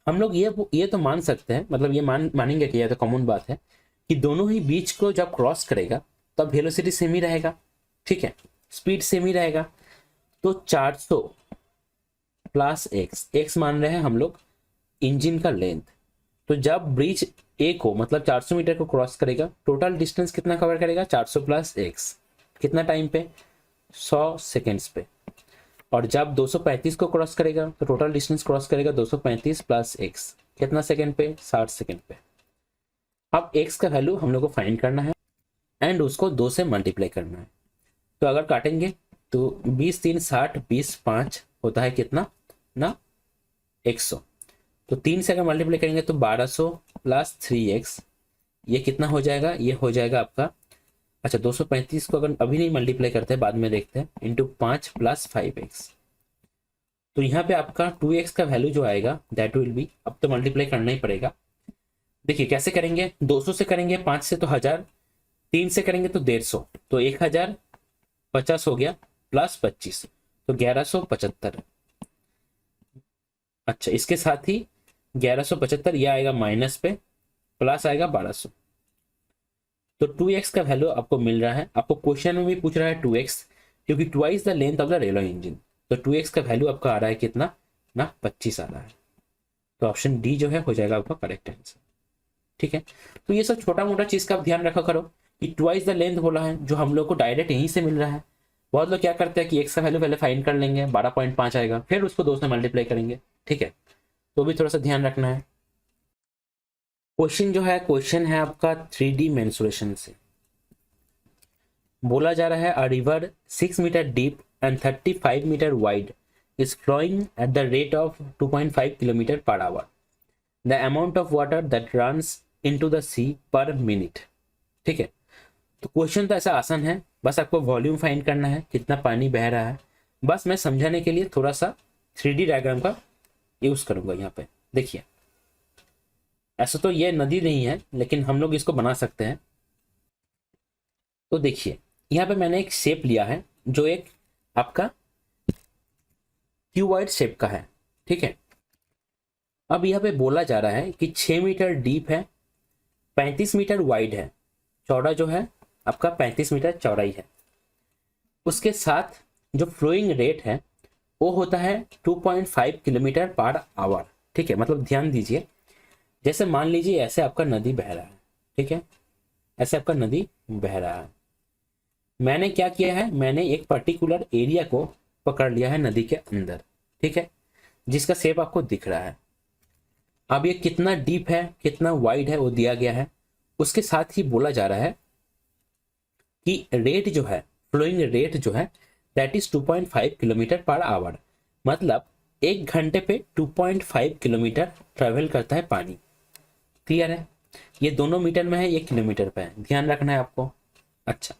हम लोग ये तो मान सकते हैं, मतलब ये मानेंगे कि यह तो कॉमन बात है कि दोनों ही बीच को जब क्रॉस करेगा तब वेलोसिटी सेम ही रहेगा। ठीक है, स्पीड सेम ही रहेगा, तो 400 प्लस एक्स मान रहे हैं हम लोग इंजन का लेंथ। तो जब ब्रिज ए को मतलब 400 मीटर को क्रॉस करेगा, टोटल डिस्टेंस कितना कवर करेगा, 400 प्लस एक्स, कितना टाइम पे, 100 सेकेंड्स पे। और जब 235 को क्रॉस करेगा तो टोटल डिस्टेंस क्रॉस करेगा 235 प्लस एक्स, कितना सेकेंड पे, 60 सेकेंड पे। अब एक्स का वैल्यू हम लोग को फाइंड करना है एंड उसको 2 से मल्टीप्लाई करना है। तो अगर काटेंगे तो 20 3 60, 20 5 होता है कितना ना, 100। तो 3 से अगर मल्टीप्लाई करेंगे तो 1200 प्लस 3x, ये कितना हो जाएगा, ये हो जाएगा आपका, अच्छा 235 को अगर अभी नहीं मल्टीप्लाई करते हैं बाद में देखते हैं, इंटू 5 प्लस 5x, तो यहाँ पे आपका 2x का वैल्यू जो आएगा दैट विल बी, अब तो मल्टीप्लाई करना ही पड़ेगा। देखिए कैसे करेंगे, 200 से करेंगे, 5 से तो 1000, 3 से करेंगे तो 150, तो 1050 हो गया, प्लस 25 तो 1175। अच्छा, इसके साथ ही 1175 ये आएगा माइनस पे, प्लस आएगा 1200, तो 2x का वैल्यू आपको मिल रहा है। आपको क्वेश्चन में भी पूछ रहा है 2x, क्योंकि twice the length of the railway engine, तो 2x का वैल्यू आपका आ रहा है कितना ना, 25 आ रहा है। तो ऑप्शन डी जो है हो जाएगा आपका करेक्ट आंसर। ठीक है, तो ये सब छोटा मोटा चीज का आप ध्यान रखा करो कि ट्वाइस द लेंथ बोला है, जो हम लोग को डायरेक्ट यहीं से मिल रहा है। बहुत लोग क्या करते हैं कि x का वैल्यू पहले फाइंड कर लेंगे, 12.5 आएगा, फिर उसको 2 से मल्टीप्लाई करेंगे। ठीक है, तो भी थोड़ा सा ध्यान रखना है। क्वेश्चन है आपका 3D मेंसुरेशन से। बोला जा रहा है a river 6 metre deep and 35 metre wide is flowing at the rate of 2.5 kilometre per hour. The amount of water that runs into the sea per minute. ठीक है, तो क्वेश्चन तो ऐसा आसान है, बस आपको वॉल्यूम फाइंड करना है, कितना पानी बह रहा है। बस मैं समझाने के लिए थोड़ा सा 3D डायग्राम का यूज करूंगा। यहाँ पे देखिए, ऐसा तो ये नदी नहीं है, लेकिन हम लोग इसको बना सकते हैं। तो देखिए यहाँ पे मैंने एक शेप लिया है जो एक आपका क्यूबॉइड शेप का है। ठीक है, अब यहाँ पे बोला जा रहा है कि 6 मीटर डीप है, 35 मीटर वाइड है, चौड़ा जो है आपका 35 मीटर चौड़ाई है। उसके साथ जो फ्लोइंग रेट है वो होता है 2.5 किलोमीटर पर आवर। ठीक है, मतलब ध्यान दीजिए, जैसे मान लीजिए ऐसे आपका नदी बह रहा है। ठीक है, ऐसे आपका नदी बह रहा है। मैंने क्या किया है, मैंने एक पर्टिकुलर एरिया को पकड़ लिया है नदी के अंदर। ठीक है, जिसका शेप आपको दिख रहा है। अब ये कितना डीप है कितना वाइड है वो दिया गया है। उसके साथ ही बोला जा रहा है कि रेट जो है, फ्लोइंग रेट जो है that is 2.5 kilometre per our. मतलब 1 घंटे पे 2.5 किलोमीटर ट्रेवल करता है पानी। क्लियर है, ये दोनों मीटर में है, ये किलोमीटर पे है, ध्यान रखना है आपको। अच्छा,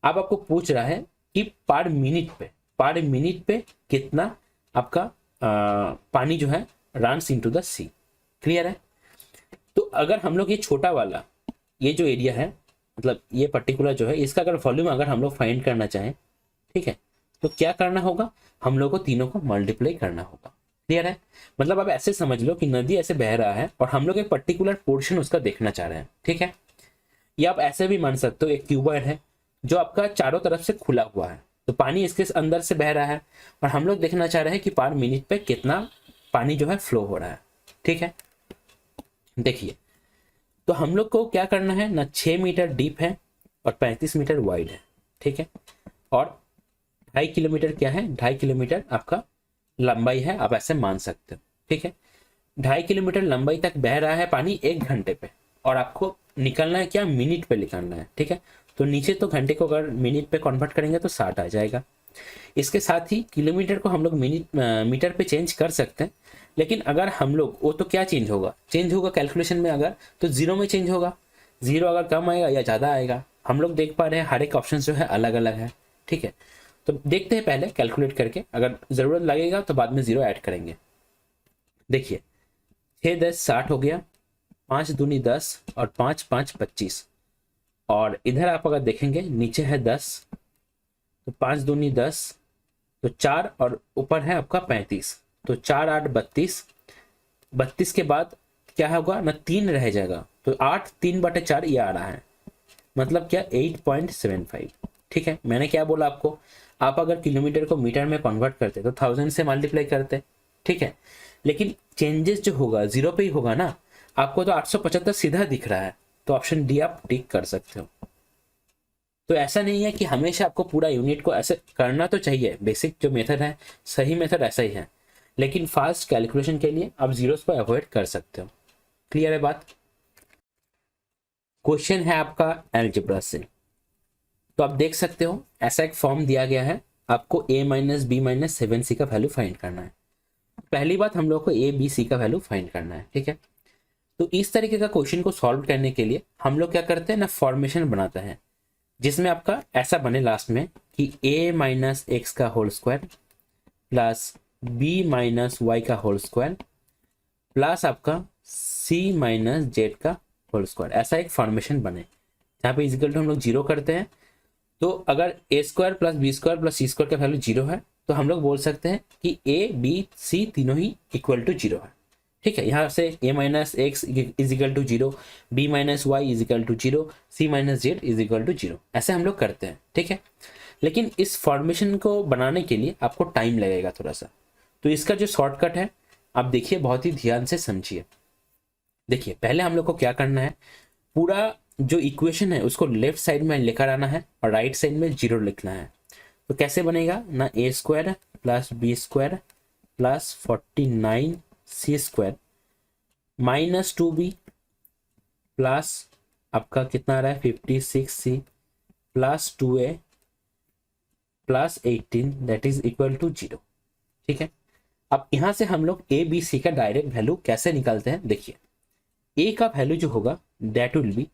अब आपको पूछ रहा है कि पर मिनट पे कितना आपका पानी जो है runs into the sea. Clear है? तो अगर हम लोग ये छोटा वाला ये जो एरिया है, मतलब ये पर्टिकुलर जो है, इसका अगर वॉल्यूम अगर हम लोग फाइंड करना चाहें, ठीक है, तो क्या करना होगा, हम लोग को तीनों को मल्टीप्लाई करना होगा। क्लियर है? मतलब आप ऐसे समझ लो कि नदी ऐसे बह रहा है और हम लोग एक पर्टिकुलर पोर्शन उसका देखना चाह रहे हैं। ठीक है? या आप ऐसे भी मान सकते हो, एक क्यूबॉइड है जो आपका चारों तरफ से खुला हुआ है, तो पानी इसके अंदर से बह रहा है और हम लोग देखना चाह रहे हैं कि पर मिनट पे कितना पानी जो है फ्लो हो रहा है। ठीक है? देखिए, तो हम लोग को क्या करना है ना, 6 मीटर डीप है और 35 मीटर वाइड है। ठीक है? और 2.5 किलोमीटर क्या है, 2.5 किलोमीटर आपका लंबाई है, आप ऐसे मान सकते हो। ठीक है? 2.5 किलोमीटर लंबाई तक बह रहा है पानी 1 घंटे पे, और आपको निकलना है क्या, मिनट पे निकलना है। ठीक है? तो नीचे तो घंटे को अगर मिनट पे कन्वर्ट करेंगे तो 60 आ जाएगा। इसके साथ ही किलोमीटर को हम लोग मिनट मीटर पे चेंज कर सकते हैं, लेकिन अगर हम लोग वो तो क्या चेंज होगा, कैलकुलेशन में अगर तो जीरो में चेंज होगा। जीरो अगर कम आएगा या ज़्यादा आएगा, हम लोग देख पा रहे हैं हर एक ऑप्शन जो है अलग अलग है। ठीक है? तो देखते हैं पहले कैलकुलेट करके, अगर ज़रूरत लगेगा तो बाद में जीरो ऐड करेंगे। देखिए, 6 10 60 हो गया, 5 दूनी 10 और 5 5 25, और इधर आप अगर देखेंगे नीचे है 10, तो 5 दूनी 10, तो 4 और ऊपर है आपका 35, तो 4 8 32, 32 के बाद क्या होगा ना, 3 रह जाएगा, तो 8 3/4 ये आ रहा है, मतलब क्या 8.75। ठीक है? मैंने क्या बोला आपको, आप अगर किलोमीटर को मीटर में कन्वर्ट करते तो 1000 से मल्टीप्लाई करते। ठीक है? लेकिन चेंजेस जो होगा जीरो पे ही होगा ना, आपको तो 875 सीधा दिख रहा है, तो ऑप्शन डी आप टिक कर सकते हो। तो ऐसा नहीं है कि हमेशा आपको पूरा यूनिट को ऐसे करना तो चाहिए, बेसिक जो मेथड है सही मेथड ऐसा ही है, लेकिन फास्ट कैलकुलेशन के लिए आप जीरोस को अवॉइड कर सकते हो। क्लियर है बात? क्वेश्चन है आपका अलजेब्रा से, तो आप देख सकते हो ऐसा एक फॉर्म दिया गया है, आपको a minus B minus 7c का वैल्यू फाइंड करना है। पहली बात, हम लोग को a b c का वैल्यू फाइंड करना है। ठीक है? तो इस तरीके का क्वेश्चन को सॉल्व करने के लिए हम लोग क्या करते हैं ना, फॉर्मेशन बनाते हैं, जिसमें आपका ऐसा बने लास्ट में कि a माइनस एक्स का whole square plus b minus Y का होल स्क्वायर प्लस आपका c माइनस जेड का होल स्क्वायर, ऐसा एक फॉर्मेशन बने जहाँ पे इजिकल टू हम लोग जीरो करते हैं। तो अगर A square plus B square plus C square का वैल्यू जीरो है, तो हम लोग बोल सकते हैं कि ए बी सी तीनों ही इक्वल टू जीरो है। ठीक है? यहाँ से a minus X is equal to zero, B minus Y is equal to zero, C minus Z is equal to zero, ऐसे हम लोग करते हैं। ठीक है? लेकिन इस फॉर्मेशन को बनाने के लिए आपको टाइम लगेगा थोड़ा सा, तो इसका जो शॉर्टकट है आप देखिए, बहुत ही ध्यान से समझिए। देखिए, पहले हम लोग को क्या करना है, पूरा जो इक्वेशन है उसको लेफ्ट साइड में लेकर आना है और राइट साइड में जीरो लिखना है। तो कैसे बनेगा ना, A square plus B square plus 49 C square minus 2b plus आपका कितना आ रहा है 56c plus 2a plus 18 that is equal to zero. ठीक है? अब यहां से हम लोग ए बी सी का डायरेक्ट वैल्यू कैसे निकालते हैं, देखिए, ए का वैल्यू जो होगा दैट विल बी,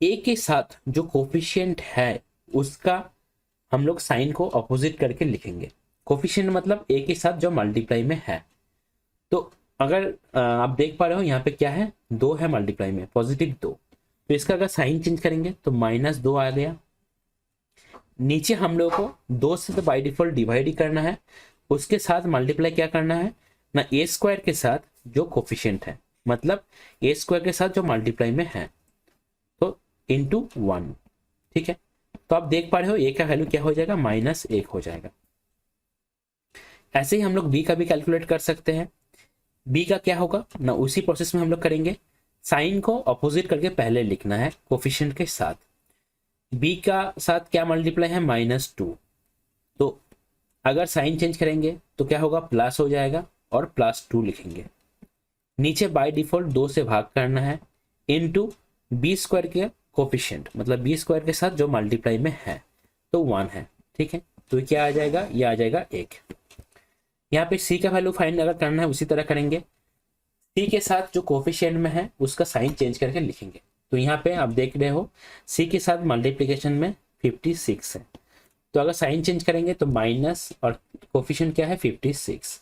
ए के साथ जो कोफिशिएंट है उसका हम लोग साइन को अपोजिट करके लिखेंगे। कोफिशिएंट मतलब ए के साथ जो मल्टीप्लाई में है, तो अगर आप देख पा रहे हो यहाँ पे क्या है, 2 है मल्टीप्लाई में, पॉजिटिव 2, तो इसका अगर साइन चेंज करेंगे तो -2 आ गया। नीचे हम लोग को 2 से तो बाई डिफॉल्ट डिवाइड ही करना है, उसके साथ मल्टीप्लाई क्या करना है ना, ए स्क्वायर के साथ जो कोफिशिएंट है, मतलब ए स्क्वायर के साथ जो मल्टीप्लाई में है, तो इंटू 1। ठीक है? तो आप देख पा रहे हो ए का वैल्यू क्या हो जाएगा, -1 हो जाएगा। ऐसे ही हम लोग बी का भी कैलकुलेट कर सकते हैं। बी का क्या होगा ना, उसी प्रोसेस में हम लोग करेंगे, साइन को अपोजिट करके पहले लिखना है कोफिशिएंट के साथ। बी का साथ क्या मल्टीप्लाई है, -2, तो अगर साइन चेंज करेंगे तो क्या होगा, प्लस हो जाएगा और +2 लिखेंगे। नीचे बाय डिफॉल्ट 2 से भाग करना है, इनटू बी स्क्वायर के कोफिशिएंट, मतलब बी स्क्वायर के साथ जो मल्टीप्लाई में है, तो 1 है। ठीक है? तो क्या आ जाएगा, ये आ जाएगा 1। यहाँ पे सी का वैल्यू फाइंड अगर करना है उसी तरह करेंगे, सी के साथ जो कोफिशिएंट में है उसका साइन चेंज करके लिखेंगे। तो यहाँ पे आप देख रहे हो सी के साथ मल्टीप्लिकेशन में 56 है, तो अगर साइन चेंज करेंगे तो माइनस और कोफिशिएंट क्या है 56,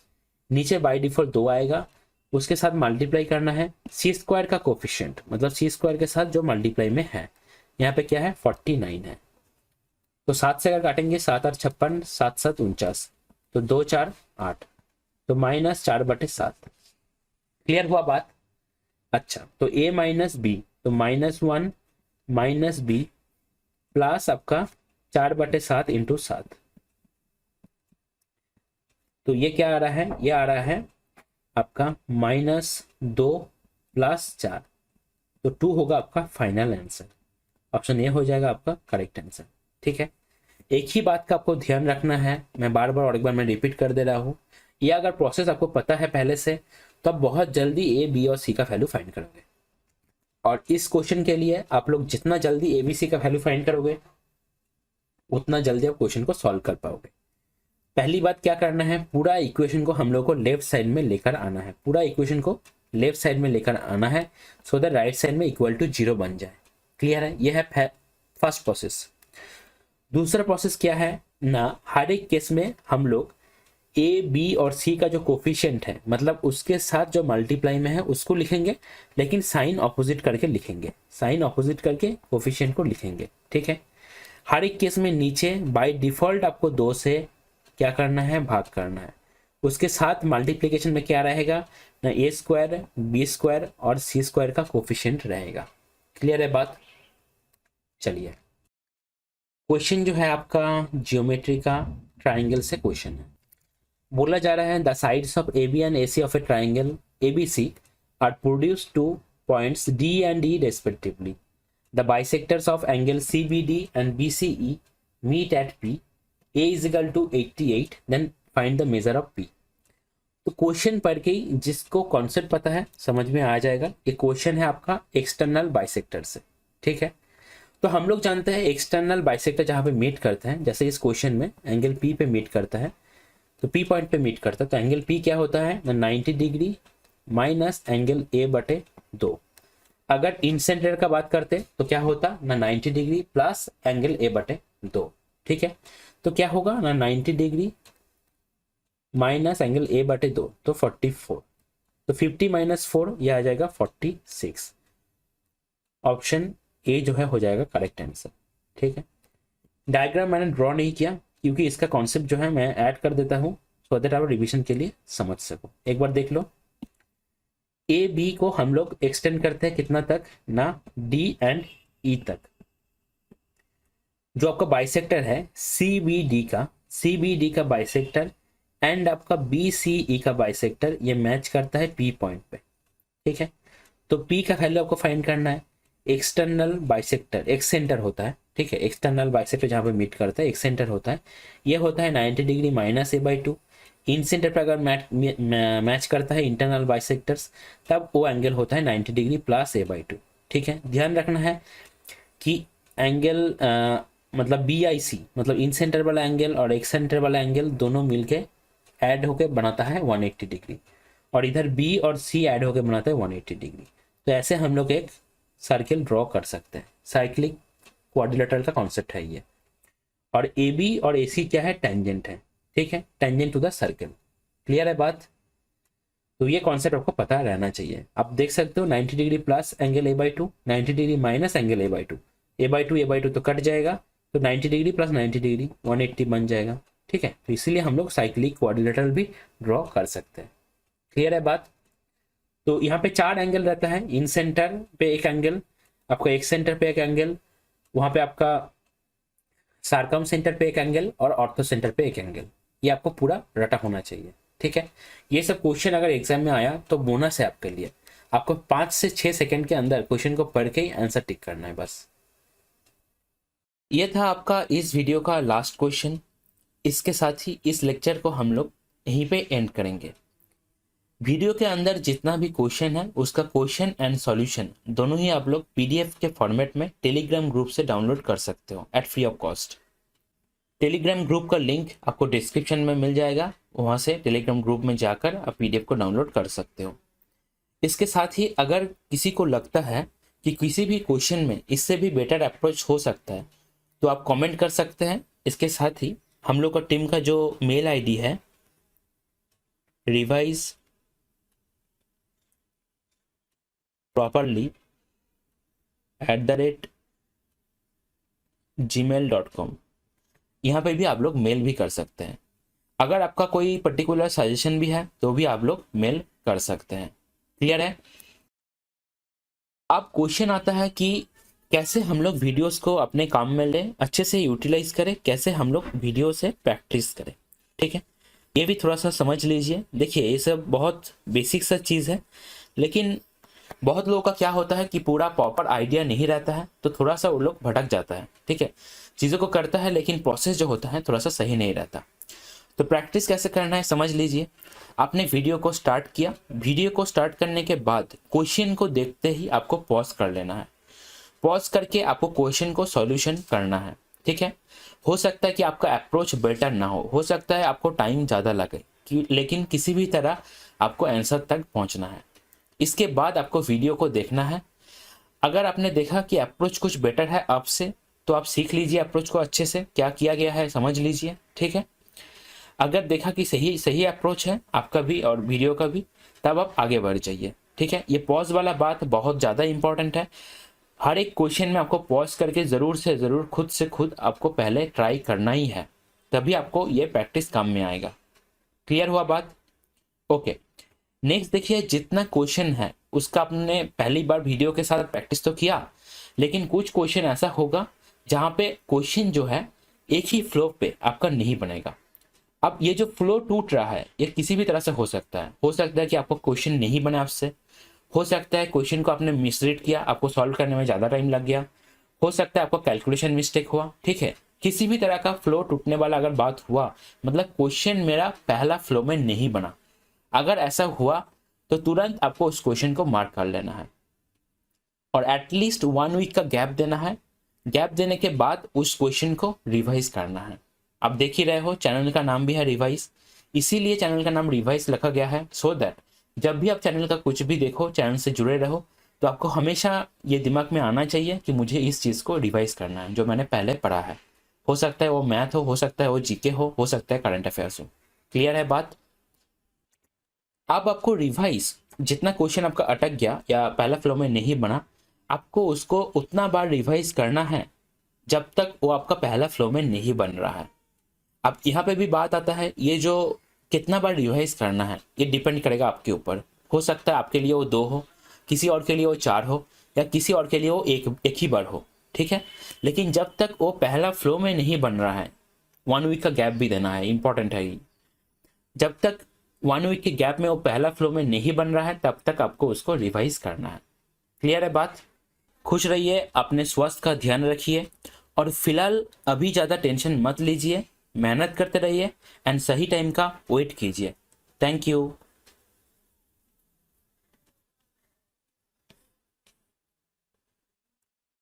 नीचे बाय डिफॉल्ट 2 आएगा, उसके साथ मल्टीप्लाई करना है सी स्क्वायर का कोफिशिएंट, मतलब सी स्क्वायर के साथ जो मल्टीप्लाई में है, यहाँ पे क्या है 49 है। तो 7 से अगर काटेंगे 7 और 56, 7 7 49, तो 2 4 8, तो -4/7। क्लियर हुआ बात? अच्छा, तो a माइनस बी, तो -1 माइनस बी प्लस आपका 4/7 इंटू 7, तो ये क्या आ रहा है, ये आ रहा है आपका -2 + 4, तो 2 होगा आपका फाइनल आंसर। ऑप्शन ए हो जाएगा आपका करेक्ट आंसर। ठीक है, एक ही बात का आपको ध्यान रखना है, मैं बार बार और एक बार मैं रिपीट कर दे रहा हूँ, ये अगर प्रोसेस आपको पता है पहले से तो आप बहुत जल्दी ए बी और सी का वैल्यू फाइंड करोगे। और इस क्वेश्चन के लिए आप लोग जितना जल्दी ए बी सी का वैल्यू फाइंड करोगे उतना जल्दी आप क्वेश्चन को सॉल्व कर पाओगे। पहली बात क्या करना है, पूरा इक्वेशन को हम लोग को लेफ्ट साइड में लेकर आना है, पूरा इक्वेशन को लेफ्ट साइड में लेकर आना है, सो दैट राइट साइड में इक्वल टू 0 बन जाए। क्लियर है? यह है फर्स्ट प्रोसेस। दूसरा प्रोसेस क्या है ना, हर एक केस में हम लोग ए बी और सी का जो कोफिशिएंट है, मतलब उसके साथ जो मल्टीप्लाई में है उसको लिखेंगे, लेकिन साइन ऑपोजिट करके लिखेंगे, साइन ऑपोजिट करके कोफिशिएंट को लिखेंगे। ठीक है, हर एक केस में नीचे बाय डिफॉल्ट आपको 2 से क्या करना है, भाग करना है, उसके साथ मल्टीप्लिकेशन में क्या रहेगा ना, ए स्क्वायर बी स्क्वायर और सी स्क्वायर का कोफिशिएंट रहेगा। क्लियर है बात? चलिए, क्वेश्चन जो है आपका जियोमेट्री का ट्राइंगल से क्वेश्चन है। बोला जा रहा है the sides of A B and A C of a triangle A B C are produced to points D and E respectively. The bisectors of angle C B D and B C E meet at P, A is equal to 88, then find the measure of P. तो question पढ़ के जिसको concept पता है समझ में आ जाएगा। ये क्वेश्चन है आपका एक्सटर्नल बाइसेक्टर से। ठीक है, तो हम लोग जानते हैं एक्सटर्नल बाइसेक्टर जहाँ पे मीट करते हैं, जैसे इस क्वेश्चन में एंगल पी पे मीट करता है, तो पी पॉइंट पे मीट करता है, तो एंगल पी क्या होता है ना, 90 डिग्री माइनस एंगल a/2। अगर इन सेंटर का बात करते तो क्या होता ना, 90 डिग्री प्लस एंगल a/2। ठीक है, तो क्या होगा ना, 90 डिग्री माइनस एंगल a/2, तो 44, तो 50 - 4 यह आ जाएगा 46। ऑप्शन ए जो है हो जाएगा करेक्ट आंसर। ठीक है, डायग्राम मैंने ड्रॉ नहीं किया क्योंकि इसका कॉन्सेप्ट जो है मैं ऐड कर देता हूं सो दैट आप रिवीजन के लिए समझ सको। एक बार देख लो, ए बी को हम लोग एक्सटेंड करते हैं कितना तक ना, डी एंड ई तक। जो आपका बाइसेक्टर है सी बी डी का बाइसेक्टर एंड आपका बी सी ई का बाइसेक्टर, ये मैच करता है पी पॉइंट पे। ठीक है, तो पी का वैल्यू आपको फाइंड करना है। एक्सटर्नल बाइसेक्टर एक्स सेंटर होता है। ठीक है, एक्सटर्नल बाइसेक्टर जहाँ पे मीट करता है एक्स सेंटर होता है, ये होता है 90 डिग्री माइनस a/2। इन सेंटर पर अगर मैच करता है इंटरनल बाइसेक्टर्स, तब वो एंगल होता है 90 डिग्री प्लस a/2। ठीक है, ध्यान रखना है कि एंगल मतलब BIC, मतलब इन सेंटर वाला एंगल और एक्स सेंटर वाला एंगल दोनों मिलके ऐड होके बनाता है 180 डिग्री, और इधर बी और सी ऐड होके बनाता है 180 डिग्री। तो ऐसे हम लोग एक सर्किल ड्रॉ कर सकते हैं। साइक्लिक क्वाड्रिलेटरल का कॉन्सेप्ट है ये। और ए बी और ए सी क्या है, टेंजेंट है। ठीक है, tangent to the circle. Clear है बात? तो ये कॉन्सेप्ट आपको पता रहना चाहिए। आप देख सकते हो 90 degree plus angle a/2, 90 degree minus angle a/2, a/2 तो कट जाएगा, तो 90 डिग्री प्लस 90 डिग्री 180 बन जाएगा। ठीक है, तो इसीलिए हम लोग साइक्लिक क्वाड्रिलेटरल भी ड्रॉ कर सकते हैं। क्लियर है बात? तो यहाँ पे 4 एंगल रहता है। इन सेंटर पे एक एंगल, आपका एक सेंटर पे एक एंगल, वहां पे आपका सार्कम सेंटर पे एक एंगल और ऑर्थो सेंटर पे एक एंगल। ये आपको पूरा रटा होना चाहिए। ठीक है, ये सब क्वेश्चन अगर एग्जाम में आया तो बोनस है आपके लिए। आपको 5 से 6 सेकंड के अंदर क्वेश्चन को पढ़ के ही आंसर टिक करना है बस। ये था आपका इस वीडियो का लास्ट क्वेश्चन। इसके साथ ही इस लेक्चर को हम लोग यहीं पे एंड करेंगे। वीडियो के अंदर जितना भी क्वेश्चन है उसका क्वेश्चन एंड सॉल्यूशन दोनों ही आप लोग PDF के फॉर्मेट में टेलीग्राम ग्रुप से डाउनलोड कर सकते हो at free of cost. Telegram group का लिंक आपको डिस्क्रिप्शन में मिल जाएगा, वहां से टेलीग्राम ग्रुप में जाकर आप PDF को डाउनलोड कर सकते हो। इसके साथ ही अगर किसी को लगता है कि किसी भी क्वेश्चन में इससे भी बेटर अप्रोच हो सकता है तो आप कमेंट कर सकते हैं इसके साथ ही हम लोग का टीम का जो मेल आईडी है रिवाइज प्रॉपरली @gmail.com, यहाँ पे भी आप लोग मेल भी कर सकते हैं। अगर आपका कोई पर्टिकुलर सजेशन भी है तो भी आप लोग मेल कर सकते हैं। क्लियर है? अब क्वेश्चन आता है कि कैसे हम लोग वीडियोस को अपने काम में लें, अच्छे से यूटिलाइज करें, कैसे हम लोग वीडियो से प्रैक्टिस करें। ठीक है, ये भी थोड़ा सा समझ लीजिए। देखिए ये सब बहुत बेसिक सा चीज़ है, लेकिन बहुत लोगों का क्या होता है कि पूरा प्रॉपर आइडिया नहीं रहता है, तो थोड़ा सा वो लोग भटक जाता है। ठीक है, चीज़ों को करता है लेकिन प्रोसेस जो होता है थोड़ा सा सही नहीं रहता। तो प्रैक्टिस कैसे करना है समझ लीजिए। आपने वीडियो को स्टार्ट किया, वीडियो को स्टार्ट करने के बाद क्वेश्चन को देखते ही आपको पॉज कर लेना है। पॉज करके आपको क्वेश्चन को सॉल्यूशन करना है। ठीक है, हो सकता है कि आपका अप्रोच बेटर ना हो सकता है आपको टाइम ज़्यादा लगे लेकिन किसी भी तरह आपको आंसर तक पहुंचना है। इसके बाद आपको वीडियो को देखना है। अगर आपने देखा कि अप्रोच कुछ बेटर है आपसे, तो आप सीख लीजिए अप्रोच को अच्छे से, क्या किया गया है समझ लीजिए। ठीक है, अगर देखा कि सही अप्रोच है आपका भी और वीडियो का भी, तब आप आगे बढ़ जाइए। ठीक है, ये पॉज वाला बात बहुत ज़्यादा इंपॉर्टेंट है। हर एक क्वेश्चन में आपको पॉज करके ज़रूर से ज़रूर खुद से खुद आपको पहले ट्राई करना ही है, तभी आपको ये प्रैक्टिस काम में आएगा। क्लियर हुआ बात? ओके, नेक्स्ट देखिए, जितना क्वेश्चन है उसका आपने पहली बार वीडियो के साथ प्रैक्टिस तो किया, लेकिन कुछ क्वेश्चन ऐसा होगा जहाँ पे क्वेश्चन जो है एक ही फ्लो पे आपका नहीं बनेगा। अब ये जो फ्लो टूट रहा है ये किसी भी तरह से हो सकता है। हो सकता है कि आपको क्वेश्चन नहीं बने आपसे, हो सकता है क्वेश्चन को आपने मिसरीड किया, आपको सॉल्व करने में ज़्यादा टाइम लग गया, हो सकता है आपको कैलकुलेशन मिस्टेक हुआ। ठीक है, किसी भी तरह का फ्लो टूटने वाला अगर बात हुआ, मतलब क्वेश्चन मेरा पहला फ्लो में नहीं बना, अगर ऐसा हुआ तो तुरंत आपको उस क्वेश्चन को मार्क कर लेना है और एटलीस्ट 1 वीक का गैप देना है। गैप देने के बाद उस क्वेश्चन को रिवाइज करना है। आप देख ही रहे हो चैनल का नाम भी है रिवाइज, इसीलिए चैनल का नाम रिवाइज रखा गया है, सो दैट जब भी आप चैनल का कुछ भी देखो, चैनल से जुड़े रहो, तो आपको हमेशा ये दिमाग में आना चाहिए कि मुझे इस चीज़ को रिवाइज करना है जो मैंने पहले पढ़ा है। हो सकता है वो मैथ हो सकता है वो जीके हो सकता है करंट अफेयर्स हो। क्लियर है बात? अब आपको रिवाइज, जितना क्वेश्चन आपका अटक गया या पहला फ्लो में नहीं बना, आपको उसको उतना बार रिवाइज करना है जब तक वो आपका पहला फ्लो में नहीं बन रहा है। अब यहाँ पे भी बात आता है, ये जो कितना बार रिवाइज करना है ये डिपेंड करेगा आपके ऊपर। हो सकता है आपके लिए वो 2 हो, किसी और के लिए वो 4 हो, या किसी और के लिए वो एक ही बार हो। ठीक है, लेकिन जब तक वो पहला फ्लो में नहीं बन रहा है, 1 वीक का गैप भी देना है, इंपॉर्टेंट है ये। जब तक 1 वीक के गैप में वो पहला फ्लो में नहीं बन रहा है, तब तक आपको उसको रिवाइज करना है। क्लियर है बात? खुश रहिए, अपने स्वास्थ्य का ध्यान रखिए और फिलहाल अभी ज़्यादा टेंशन मत लीजिए, मेहनत करते रहिए एंड सही टाइम का वेट कीजिए। Thank you.